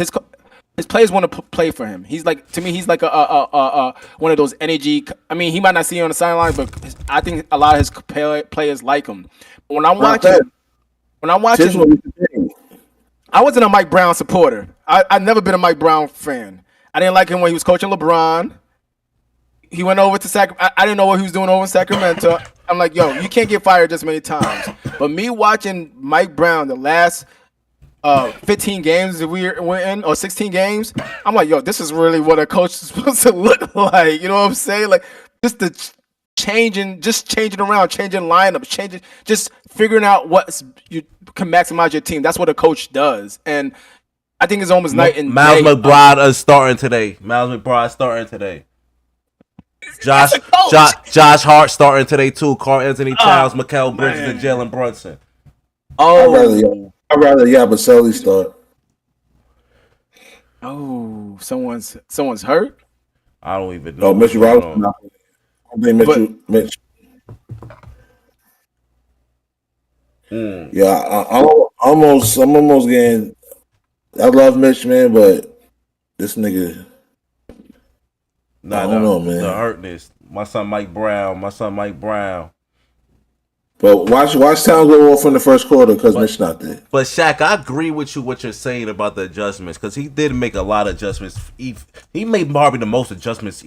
his players want to play for him. He's like, to me, he's like a one of those energy. I mean, he might not see you on the sideline, but I think a lot of his players like him. But when I'm watching, I wasn't a Mike Brown supporter. I've never been a Mike Brown fan. I didn't like him when he was coaching LeBron. He went over to Sacramento. I didn't know what he was doing over in Sacramento. I'm like, you can't get fired just many times. But me watching Mike Brown the last 15 games that we're in, or 16 games, I'm like, this is really what a coach is supposed to look like. You know what I'm saying? Like, just changing around, changing lineups, just figuring out you can maximize your team. That's what a coach does. And I think it's almost night and Miles day. McBride is starting today. Josh Hart starting today too. Carl Anthony Towns, Mikal Bridges, and Jalen Brunson. I'd rather Yabusele start. Oh, someone's hurt. I don't even know. Oh, Mitch Robinson. I think Mitch. Yeah, I'm almost getting. I love Mitch, man, but this nigga. I don't know, man. The hurtness. My son Mike Brown. But watch Towns go off in the first quarter because Mitch not there. But Shaq, I agree with you what you're saying about the adjustments because he did make a lot of adjustments. He made probably the most adjustments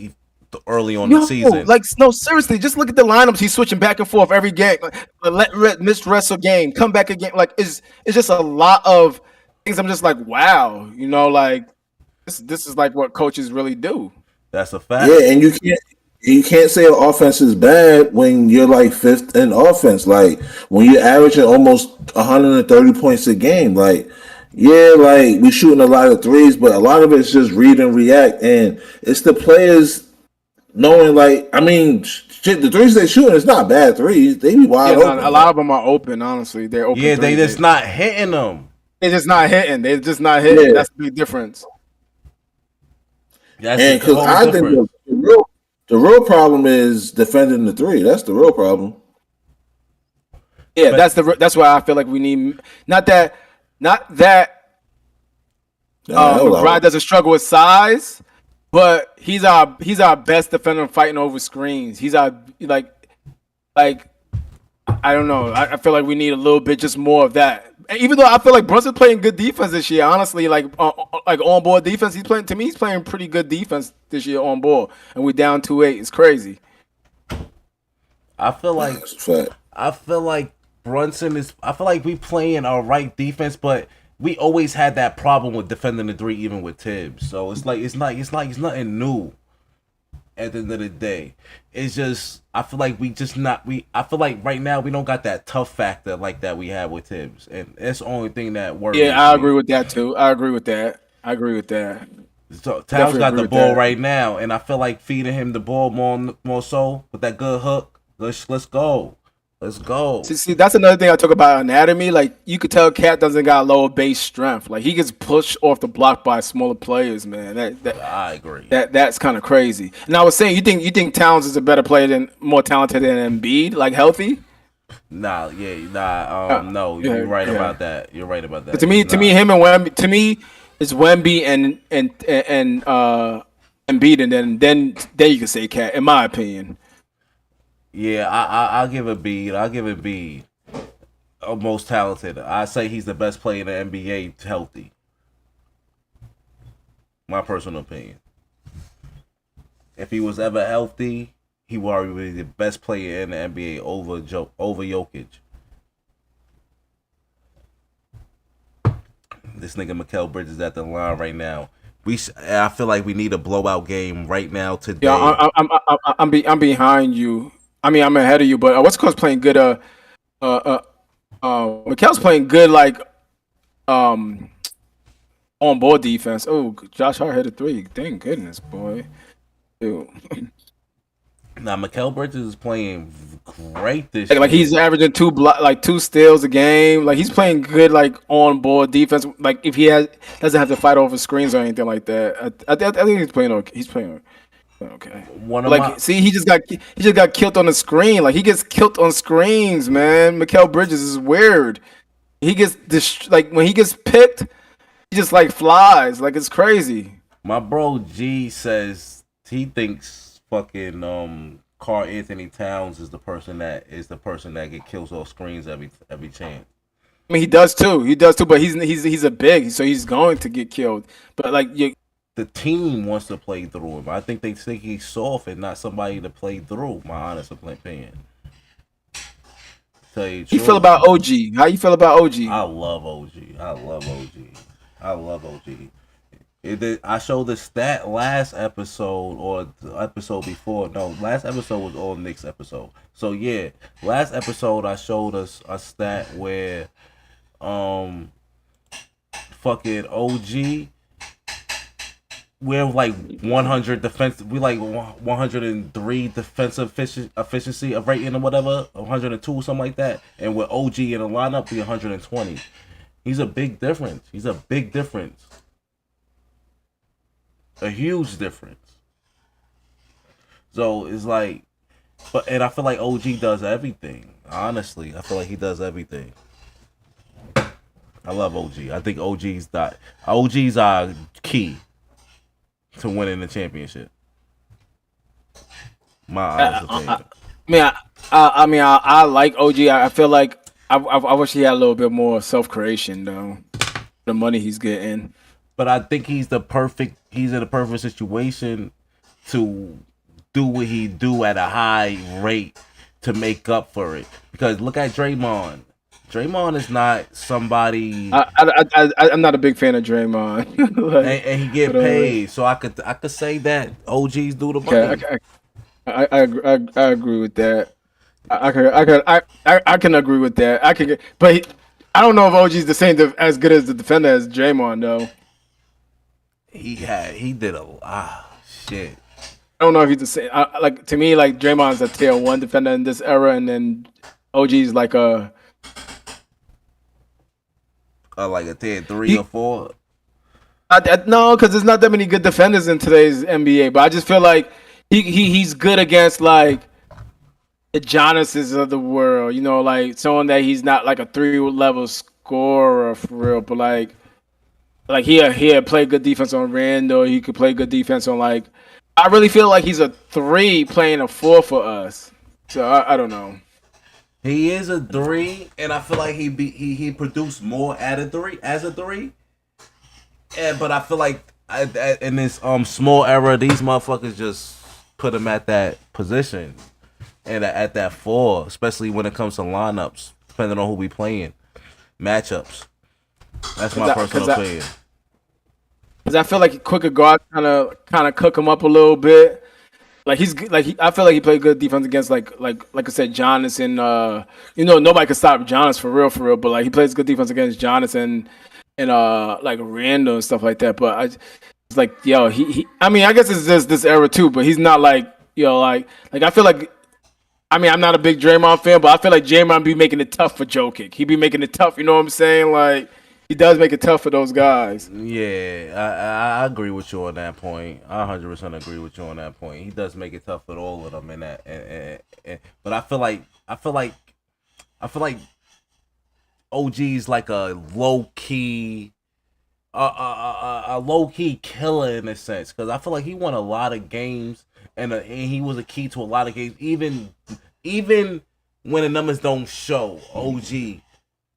early on the season. Seriously, just look at the lineups. He's switching back and forth every game. Miss wrestle game, come back again. Like it's just a lot of things. I'm just like, wow, this is like what coaches really do. That's a fact. Yeah, and you can't say an offense is bad when you're like fifth in offense. Like when you're averaging almost 130 points a game. Like, we shooting a lot of threes, but a lot of it's just read and react, and it's the players knowing. Like, I mean, the threes they shooting is not bad threes. They be wide open. A lot of them are open. Honestly, they're open. Yeah, they just not hitting them. They're just not hitting. Yeah. That's the big difference. And because I think the real problem is defending the three. That's the real problem. Yeah, that's why I feel like we need not that McBride doesn't struggle with size, but he's our best defender fighting over screens. He's our like I don't know. I feel like we need a little bit just more of that. Even though I feel like Brunson's playing good defense this year, honestly, like on board defense, he's playing pretty good defense this year on board, and we're down 2-8. It's crazy. I feel like That's a fact. I feel like Brunson is. I feel like we playing our right defense, but we always had that problem with defending the three, even with Tibbs. So it's nothing new. At the end of the day, it's just I feel like we just not we. I feel like right now we don't got that tough factor like that we had with Tibbs, and that's the only thing that worries. Yeah, I me. agree with that too. I agree with that. So Towns Definitely got agree the with ball that. right now, and I feel like feeding him the ball more so with that good hook. Let's go. See, that's another thing I talk about anatomy. Like you could tell, Cat doesn't got lower base strength. Like he gets pushed off the block by smaller players, man. I agree. That's kind of crazy. And I was saying, you think Towns is a better player than more talented than Embiid, like healthy? No, you're right about that. You're right about that. But to me, him and Wemby, to me, it's Wemby and Embiid, and then you can say Cat, in my opinion. Yeah, I'll give it B. I'll give it B. Most talented. I say he's the best player in the NBA healthy. My personal opinion. If he was ever healthy, he would already be the best player in the NBA over Jokic. This nigga Mikal Bridges at the line right now. I feel like we need a blowout game right now today. Yeah, I'm behind you. I mean, I'm ahead of you, but what's called playing good. Mikal's playing good, like on ball defense. Oh, Josh Hart hit a three. Thank goodness, boy. Dude. Now Mikal Bridges is playing great this Like year. he's averaging two steals a game. Like he's playing good, like on ball defense. Like if he doesn't have to fight over screens or anything like that. I think he's playing okay. He's playing okay. He just got killed on the screen. Like he gets killed on screens, man. Mikal Bridges is weird. He gets like when he gets picked, he just like flies. Like it's crazy. My bro G says he thinks fucking Karl Anthony Towns is the person that get kills off screens every chance. I mean, he does too. But he's a big, so he's going to get killed. But like the team wants to play through him. I think they think he's soft and not somebody to play through. My honest opinion. Tell you, you feel about OG? How you feel about OG? I love OG. I showed the stat last episode or the episode before. No, last episode was all Knicks episode. So yeah, last episode I showed us a stat where fucking OG, we're like 100 defense. We like 103 defensive efficiency of rating or whatever, 102 something like that. And with OG in the lineup, be 120. He's a big difference. A huge difference. So it's like, and I feel like OG does everything. Honestly, I feel like he does everything. I love OG. I think OG's are key to winning the championship. My honest opinion. I like OG. I feel like I wish he had a little bit more self-creation though. The money he's getting. But I think he's in a perfect situation to do what he do at a high rate to make up for it. Because look at Draymond. Draymond is not somebody. I'm not a big fan of Draymond. and he get paid, so I could say that OGs do the money. I agree with that. I can agree with that. But I don't know if OG's the same as good as the defender as Draymond though. He did a lot shit. I don't know if he's the same. To me, like Draymond's a tier 1 defender in this era, and then OG's like a tier 3 or 4. No, because there's not that many good defenders in today's NBA. But I just feel like he's good against like the Giannis's of the world. You know, like someone that he's not like a 3-level scorer for real, but like he'll play good defense on Randall. He could play good defense on like. I really feel like he's a 3 playing a 4 for us. So I don't know. He is a 3, and I feel like he produced more as a 3. But I feel like in this small era, these motherfuckers just put him at that position and at that 4, especially when it comes to lineups, depending on who we playing, matchups. That's my personal opinion. Because I feel like quicker guard kind of cook him up a little bit. Like I feel like he played good defense against like I said, Giannis and nobody could stop Giannis for real. But like he plays good defense against Giannis and like Randall and stuff like that. But it's like he I mean I guess it's just this era too. But he's not like like I feel like. I mean, I'm not a big Draymond fan, but I feel like Draymond be making it tough for Jokic. He be making it tough, you know what I'm saying? Like, he does make it tough for those guys. Yeah, I agree with you on that point. I 100% agree with you on that point. He does make it tough for all of them, but I feel like OG's like a low key killer in a sense, because I feel like he won a lot of games. And he was a key to a lot of games. Even when the numbers don't show, OG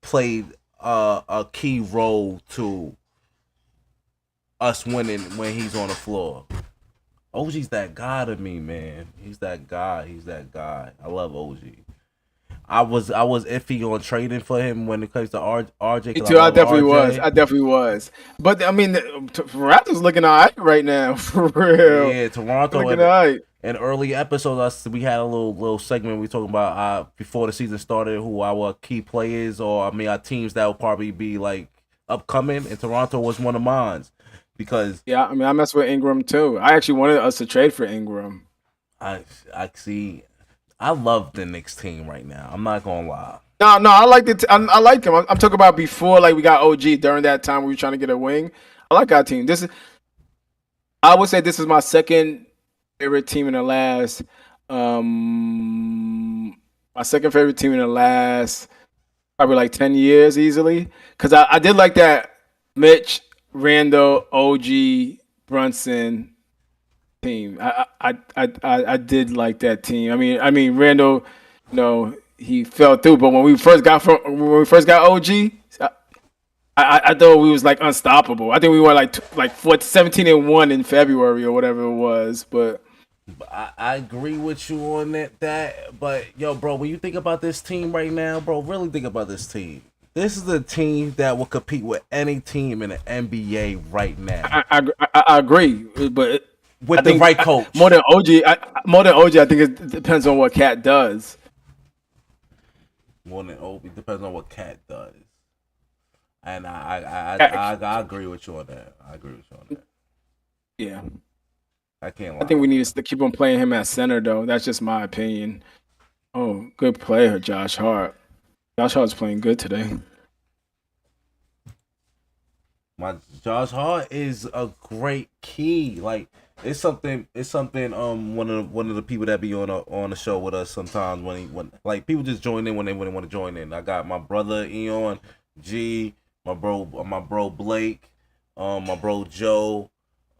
played a key role to us winning when he's on the floor. OG's that guy to me, man. He's that guy. I love OG. I was iffy on trading for him when it comes to RJ. Me too. I definitely was. But I mean, Raptors looking all right right now, for real. Yeah, Toronto. Looking all right. In early episodes, we had a little segment we talking about before the season started who our key players or our teams that will probably be like upcoming, and Toronto was one of mine because I messed with Ingram too. I actually wanted us to trade for Ingram. I see. I love the Knicks team right now. I'm not gonna lie. No, I like it. I like him. I'm talking about before, like we got OG during that time we were trying to get a wing. I like our team. I would say this is my second favorite team in the last. My second favorite team in the last probably like 10 years easily. Because I did like that Mitch, Randall, OG, Brunson team. I did like that team. I mean Randall, he fell through, but when we first got OG, I thought we was like unstoppable. I think we were like 17-1 in February or whatever it was. But I agree with you on that. But yo, bro, when you think about this team right now, bro, really think about this team. This is a team that will compete with any team in the NBA right now. I agree, but with the right coach, more than OG, I think it depends on what Cat does. More than OB depends on what Cat does, and I agree with you on that. Yeah, I can't lie. I think we need to keep on playing him at center, though. That's just my opinion. Oh, good player, Josh Hart. Josh Hart's playing good today. Josh Hart is a great key. Like it's something. One of the people that be on the show with us sometimes when like people just join in when they want to join in. I got my brother Eon, G, my bro Blake, my bro Joe,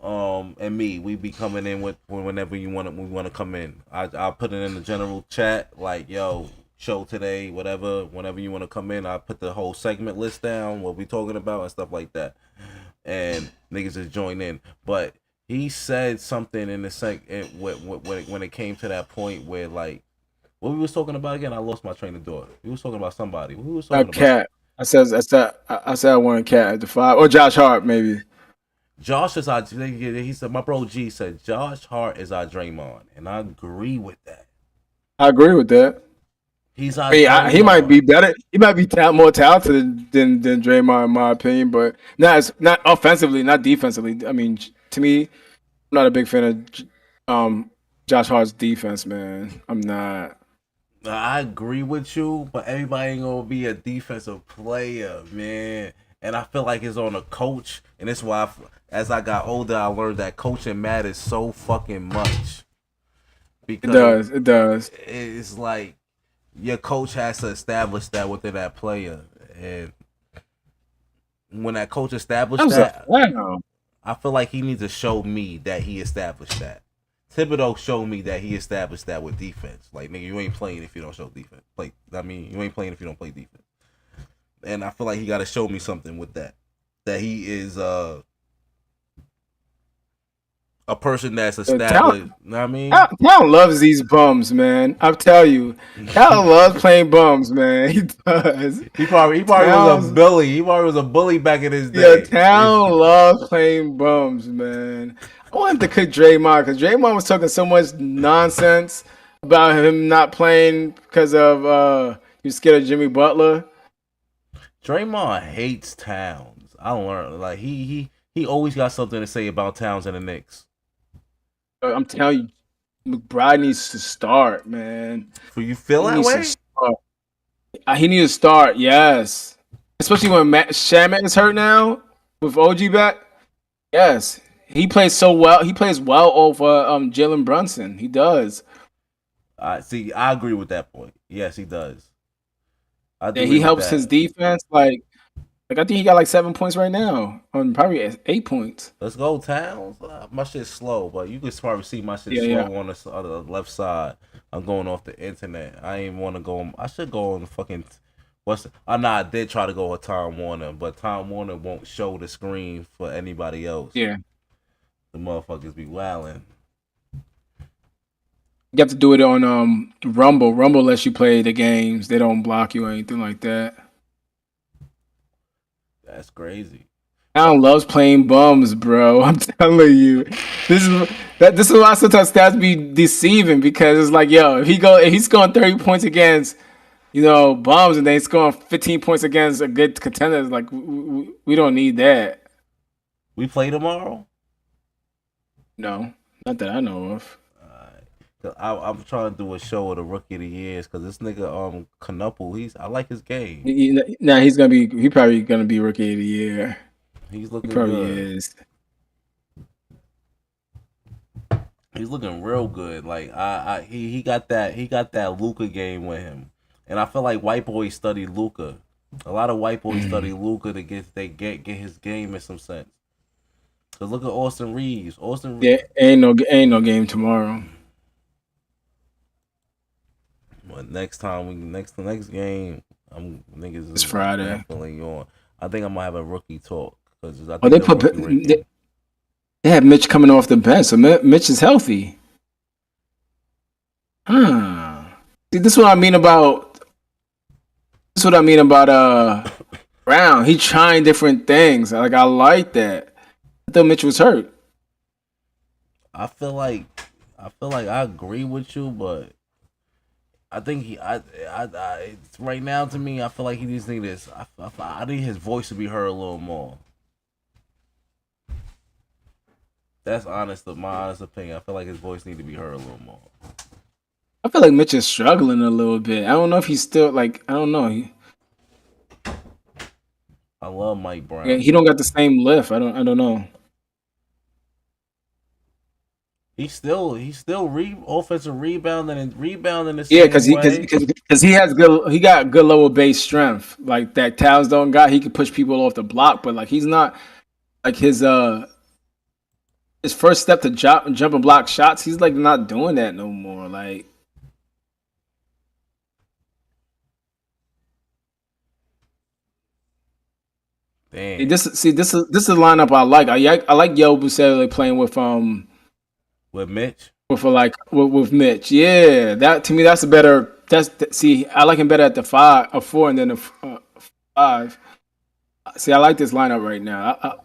and me. We be coming in whenever we want to come in. I put it in the general chat like yo. Show today, whenever you want to come in, I put the whole segment list down, what we talking about and stuff like that, and niggas just join in. But he said something in the when it came to that point where like what we was talking about again. I lost my train of thought. We was talking about somebody. Who was talking about? Cat. I said I wanted Cat at the 5 or Josh Hart maybe. Josh is our. He said my bro G said Josh Hart is our Draymond, and I agree with that. I agree with that. He's our he might be better. He might be more talented than Draymond, in my opinion, but not offensively, not defensively. I mean, to me, I'm not a big fan of Josh Hart's defense, man. I'm not. I agree with you, but everybody ain't gonna be a defensive player, man. And I feel like it's on a coach, and that's why as I got older, I learned that coaching matters so fucking much. Because it does. It's like your coach has to establish that within that player, and when that coach established that, I feel like he needs to show me that he established that. Thibodeau showed me that he established that with defense. Like nigga, you ain't playing if you don't show defense. Like you ain't playing if you don't play defense. And I feel like he got to show me something with that. That he is a a person that's Town, established. You know what I mean? Town loves these bums, man. I'll tell you, Town loves playing bums, man. He does. He probably was a bully. He probably was a bully back in his Yeah, day. Town loves playing bums, man. I want him to cook Draymond because Draymond was talking so much nonsense about him not playing because of he was scared of Jimmy Butler. Draymond hates Towns. I don't learn like he always got something to say about Towns and the Knicks. I'm telling you, McBride needs to start, man. Do you feel that way? He needs to start, yes. Especially when Shaman is hurt now with OG back. Yes, he plays so well. He plays well over Jalen Brunson. He does. See, I agree with that point. Yes, he does. Yeah, he helps his defense. Like I think he got like 7 points right now. Probably 8 points. Let's go, Towns. My shit's slow, but you can probably see my shit slow on the left side. I'm going off the internet. I ain't want to go. I should go on the fucking. I did try to go with Time Warner, but Time Warner won't show the screen for anybody else. Yeah. The motherfuckers be wilding. You have to do it on Rumble. Rumble lets you play the games. They don't block you or anything like that. That's crazy. Town loves playing bums, bro. I'm telling you, this is why sometimes stats be deceiving because it's like, yo, if he's scoring 30 points against, bums, and then he's scoring 15 points against a good contender, like we don't need that. We play tomorrow? No, not that I know of. I'm trying to do a show of the rookie of the years because this nigga Knuckle, I like his game. He probably gonna be rookie of the year. He's looking he probably good. Is. He's looking real good. Like he got that Luka game with him, and I feel like white boys study Luka. A lot of white boys study Luka to get his game in some sense. Cause look at Austin Reeves. Yeah, ain't no game tomorrow. But next game, it's Friday. Definitely on. I think I'm gonna have a rookie talk because they had Mitch coming off the bench, so Mitch is healthy. See, this is what I mean about. Brown. He trying different things. Like I like that. I thought Mitch was hurt. I feel like I agree with you, but I think right now to me, I feel like he just need this. I need his voice to be heard a little more. That's my honest opinion. I feel like his voice need to be heard a little more. I feel like Mitch is struggling a little bit. I don't know if he's still I don't know. I love Mike Brown. Yeah, he don't got the same lift. I don't know. He's still offensive rebounding the yeah, because he got good lower base strength like that Towns don't got. He can push people off the block, but like he's not like his first step to jump and block shots. He's like not doing that no more. Like damn. This is a lineup I like. I like Yo Busele playing with Mitch. With Mitch, yeah. That to me, that's a better. I like him better at the 4 and then the 5. See, I like this lineup right now.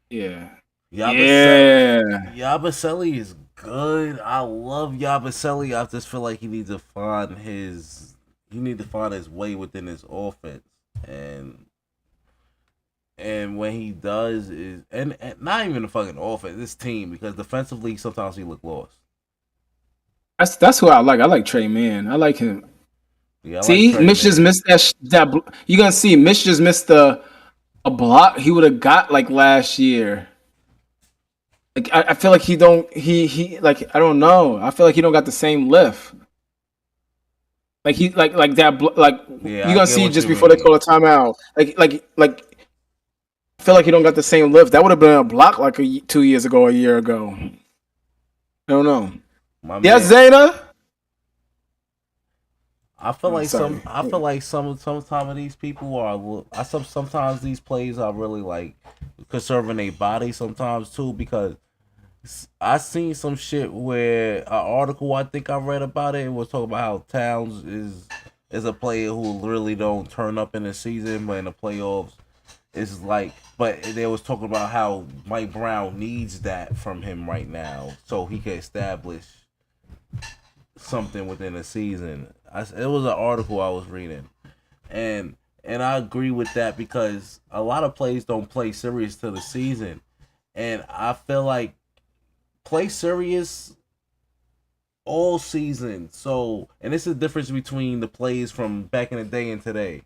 Yeah. Yabusele is good. I love Yabusele. I just feel like he needs to find his way within his offense, and when he does is and not even the fucking offense, this team, because defensively sometimes he look lost. That's who I like. I like Trey Mann. I like him. Yeah, Mitch just missed that. You're gonna see Mitch just missed a block he would have got like last year. Like I feel like he like I don't know. I feel like he don't got the same lift. Like he like that like yeah, you're gonna see just before they call a timeout. Like I feel like he don't got the same lift. That would have been a block like 2 years ago, a year ago. I don't know. Zayna. I feel like some of these people are. Sometimes these plays are really like conserving their body sometimes too, because I seen some shit where an article I think I read about it was talking about how Towns is a player who really don't turn up in the season, but in the playoffs it's like. But they was talking about how Mike Brown needs that from him right now, so he can establish something within the season. It was an article I was reading, and I agree with that because a lot of players don't play serious to the season, and I feel like play serious all season. So, and this is the difference between the plays from back in the day and today.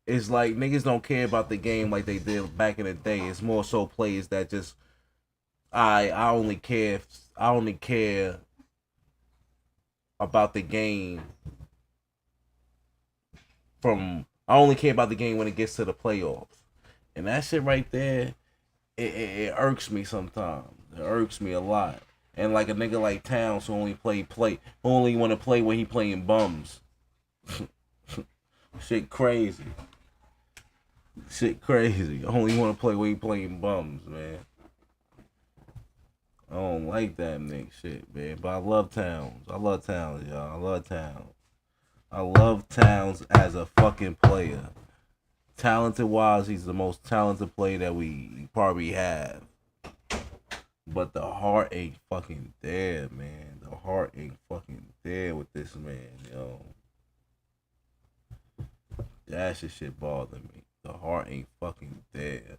It's like niggas don't care about the game like they did back in the day. It's more so plays that just I only care about the game I only care about the game when it gets to the playoffs. And that shit right there, it irks me sometimes. It irks me a lot. And like a nigga like Towns who only who only want to play when he playing bums. Shit crazy. I only want to play when he playing bums, man. I don't like that nigga shit, man. But I love Towns. Y'all. I love Towns. I love Towns as a fucking player. Talented wise, he's the most talented player that we probably have. But the heart ain't fucking there, man. The heart ain't fucking there with this man, yo. That shit bother me. The heart ain't fucking there.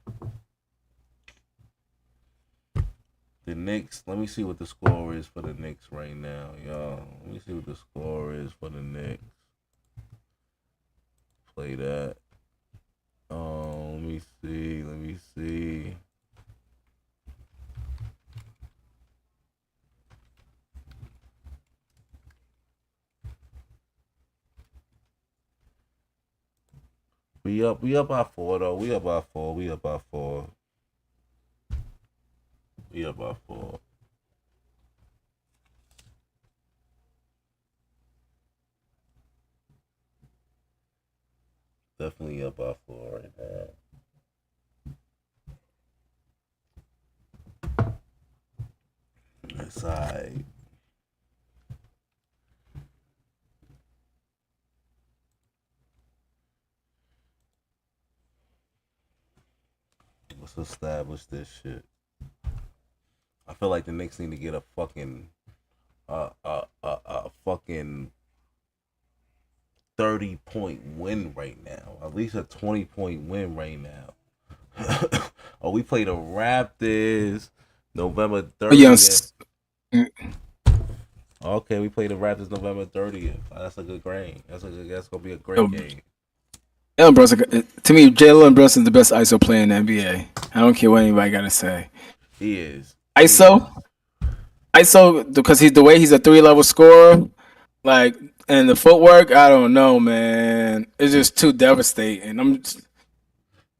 The Knicks, let me see what the score is for the Knicks right now, y'all. Let me see what the score is for the Knicks. Play that. Let me see. We up by 4 though. We up by 4. Definitely up by 4 right now. That's alright. Let's establish this shit. I feel like the Knicks need to get a fucking fucking 30-point win right now. At least a 20-point win right now. Oh, we play the Raptors November 30th. Okay, we play the Raptors November 30th. That's a good game. That's gonna be a great game. Jalen Brunson, to me, Jalen Brunson's the best ISO player in the NBA. I don't care what anybody got to say. He is. ISO, because he's the way he's a 3-level scorer, like, and the footwork. I don't know, man. It's just too devastating. Because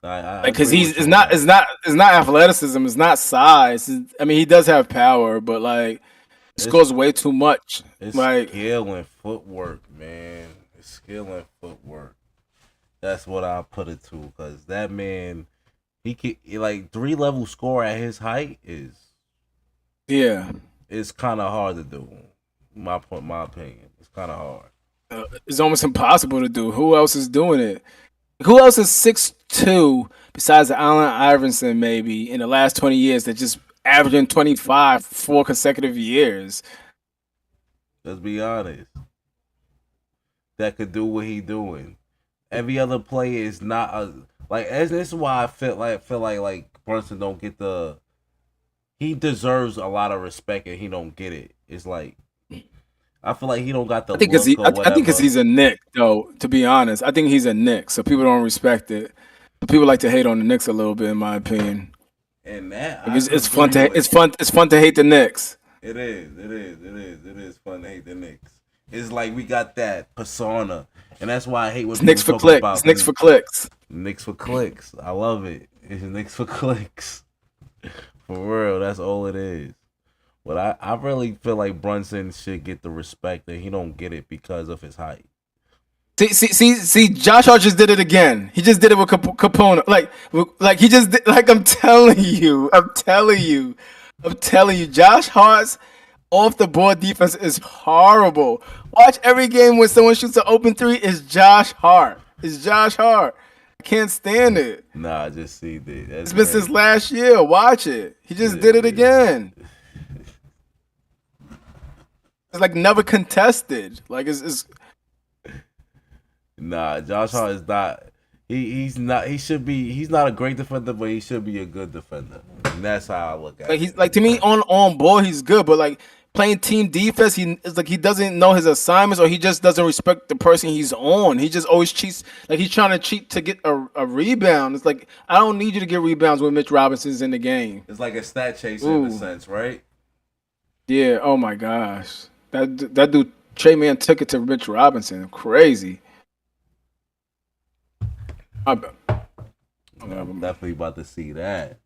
it's not athleticism. It's not size. I mean, he does have power, but like, he scores way too much. It's like skill and footwork, man. It's skill and footwork. That's what I put it to, because that man, he can, like, 3-level score at his height is it's kind of hard to do. My opinion, it's kind of hard. It's almost impossible to do. Who else is doing it? Who else is 6'2" besides Allen Iverson maybe in the last 20 years that just averaging 25 for 4 consecutive years? Let's be honest. That could do what he doing. Every other player is not this is why I feel like Brunson don't get he deserves a lot of respect and he don't get it. It's like I feel like he don't got the I think because he's a Knick, though, to be honest. I think he's a Knick, so people don't respect it. People like to hate on the Knicks a little bit, in my opinion. And that it's fun to hate the Knicks. It is fun to hate the Knicks. It's like we got that persona, and that's why I hate when people Knicks for talk clicks. about It's Knicks for clicks. Knicks for clicks. I love it. It's Knicks for clicks. For real, that's all it is. But I really feel like Brunson should get the respect, and he don't get it because of his height. See, Josh Hart just did it again. He just did it with Capone. Like he just did, like I'm telling you, Josh Hart's off the board defense is horrible. Watch every game when someone shoots an open three. It's Josh Hart. I can't stand it. Nah, I just see that. It's been since last year. Watch it. He just did it again. It's like never contested. Like it's Nah, Josh Hart is not. He's not. He should be. He's not a great defender, but he should be a good defender. And that's how I look at it. he's like, to me, on ball he's good, but like playing team defense, it's like he doesn't know his assignments, or he just doesn't respect the person he's on. He just always cheats. Like he's trying to cheat to get a rebound. It's like, I don't need you to get rebounds when Mitch Robinson's in the game. It's like a stat chaser in a sense, right? Yeah. Oh my gosh, that dude Trey Man took it to Mitch Robinson. Crazy. I'm definitely about to see that.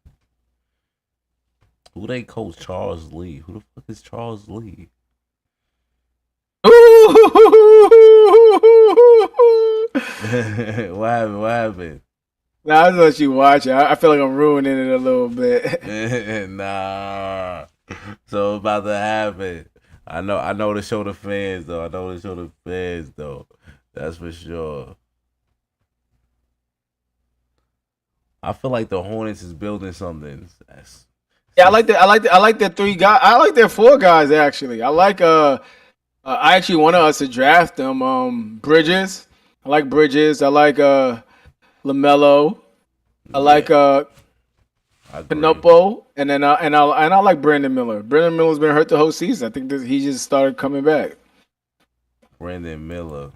Who they coach? Charles Lee. Who the fuck is Charles Lee? What happened? Nah, I just let you watch it. I feel like I'm ruining it a little bit. Nah. So about to happen. I know to show the fans though. That's for sure. I feel like the Hornets is building something. Yeah, I like their 3 guys. I like their 4 guys actually. I like I actually wanted us to draft them. Bridges. I like Bridges. I like LaMelo. I like Pinopo, and then I like Brandon Miller. Brandon Miller's been hurt the whole season. I think that he just started coming back. Brandon Miller.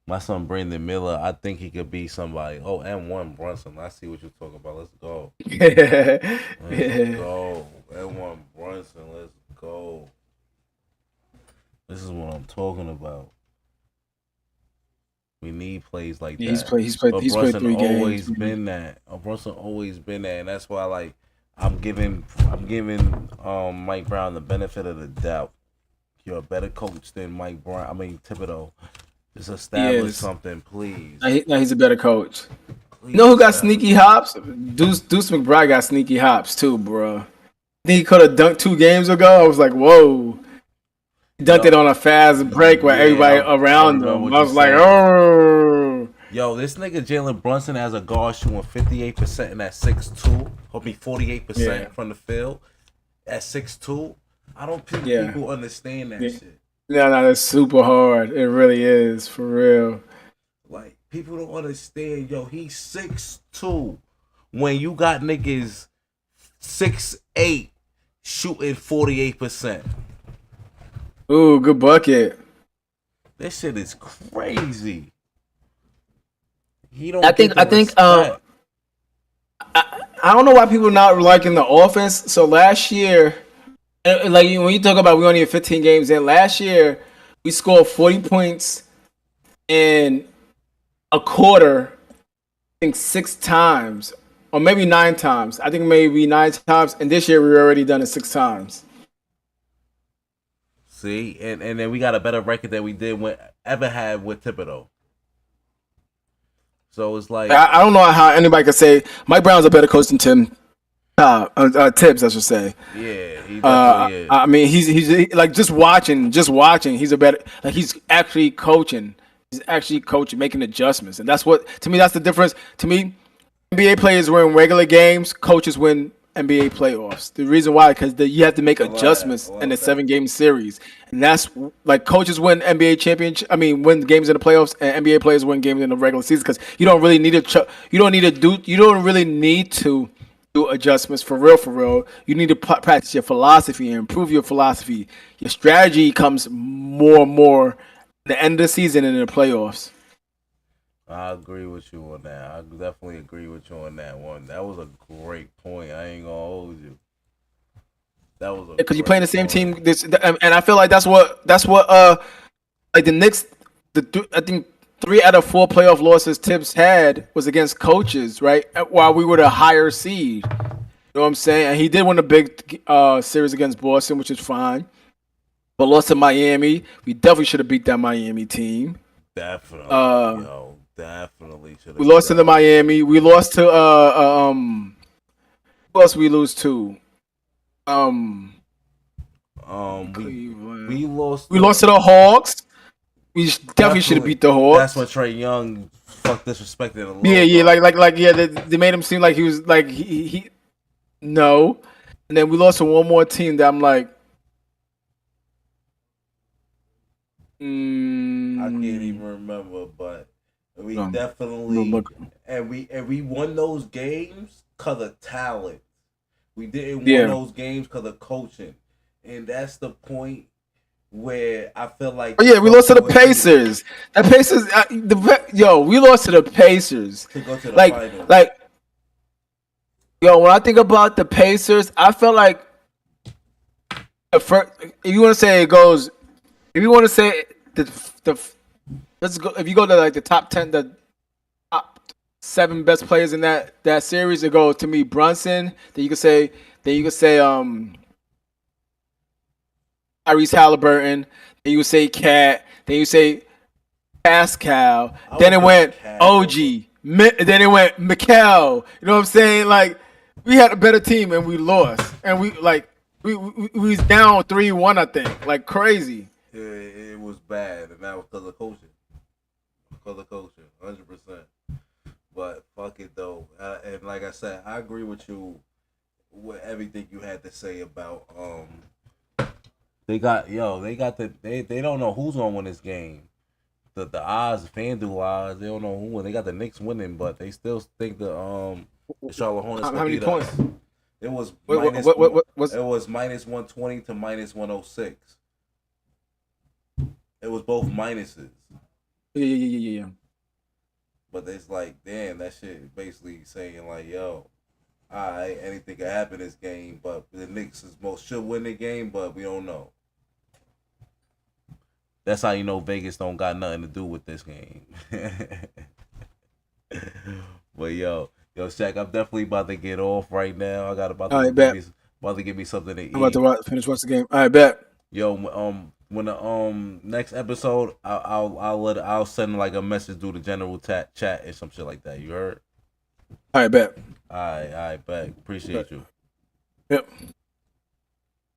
My son Brandon Miller, I think he could be somebody. Oh, M1 Brunson. I see what you're talking about. Let's go. Let's go. M1 Brunson. Let's go. This is what I'm talking about. We need plays like that. He's played 3 games. Always been that. Brunson always been that, and that's why like I'm giving Mike Brown the benefit of the doubt. You're a better coach than Mike Brown. I mean Thibodeau. Just establish something, please. No, he's a better coach. Please, you know who got sneaky hops? Deuce McBride got sneaky hops too, bro. I think he could have dunked 2 games ago. I was like, whoa. He dunked it on a fast break with everybody around him. I was like, oh. Yo, this nigga Jalen Brunson has a guard shooting 58% in that 6'2". Hope me 48% from the field at 6'2". I don't think people understand that shit. No, that's super hard. It really is, for real. Like, people don't understand. Yo, he's 6'2". When you got niggas 6'8" shooting 48%. Ooh, good bucket. This shit is crazy. I think I don't know why people are not liking the offense. So last year, like when you talk about we only have 15 games in, last year we scored 40 points in a quarter, I think 6 times, or maybe 9 times. I think maybe 9 times, and this year we've already done it 6 times. See, and then we got a better record than we did ever had with Thibodeau. So it's like I don't know how anybody could say Mike Brown's a better coach than Tibbs, I should say. Yeah, he definitely is. I mean, he's like just watching. He's a better, like he's actually coaching. He's actually coaching, making adjustments, and that's what to me. That's the difference. To me, NBA players win regular games. Coaches win NBA playoffs. The reason why, because you have to make adjustments in a 7-game series, and that's like coaches win NBA championship. I mean, win games in the playoffs, and NBA players win games in the regular season because you don't really need to. You don't really need to do adjustments for real. You need to practice your philosophy and improve your philosophy. Your strategy comes more and more at the end of the season and in the playoffs. I agree with you on that. I definitely agree with you on that one. That was a great point. I ain't gonna hold you. That was because you're playing the same team. And I feel like that's what like the Knicks. I think 3 out of 4 playoff losses Tibbs had was against coaches, right? While we were the higher seed. You know what I'm saying? And he did win a big series against Boston, which is fine. but lost to Miami. We definitely should have beat that Miami team. Definitely, definitely should have. We lost to the Miami. We lost to who else we lose to? We lost. We lost to the Hawks. We definitely should have beat the Hawks. That's what Trae Young disrespected a little. Yeah. They made him seem like he was like he no. And then we lost to one more team that I'm like, I can't even remember, but we definitely and we won those games because of talent. We didn't win those games because of coaching, and that's the point where I feel like. Oh yeah, we lost to the Pacers. The Pacers, we lost to the Pacers. To go to the finals. When I think about the Pacers, I felt like if you want to say it goes, if you want to say let's go. If you go to like the top 10, the top 7 best players in that series, it goes to me Brunson. Then you could say Tyrese Halliburton. Then you would say Cat. Then you say Pascal. Then it went OG. Then it went Mikal. You know what I'm saying? Like, we had a better team and we lost. And we was down 3-1, I think. Like, crazy. It was bad, and that was because of coaching. 100%. But fuck it though. And like I said, I agree with you with everything you had to say about They don't know who's gonna win this game. The odds, FanDuel odds, they don't know who. They got the Knicks winning, but they still think the Charlotte Hornets. How many points? It was it was minus 120 to minus 106. It was both minuses. Yeah. But it's like, damn, that shit basically saying like, yo, alright, anything can happen this game, but the Knicks should win the game, but we don't know. That's how you know Vegas don't got nothing to do with this game. But yo, Shaq, I'm definitely about to get off right now. I got about to give me something to eat. I'm about to finish watch the game. All right, bet. Yo, when the next episode, I'll send like a message through the general chat and some shit like that. You heard? All right, bet. All right, bet. Appreciate you. Yep.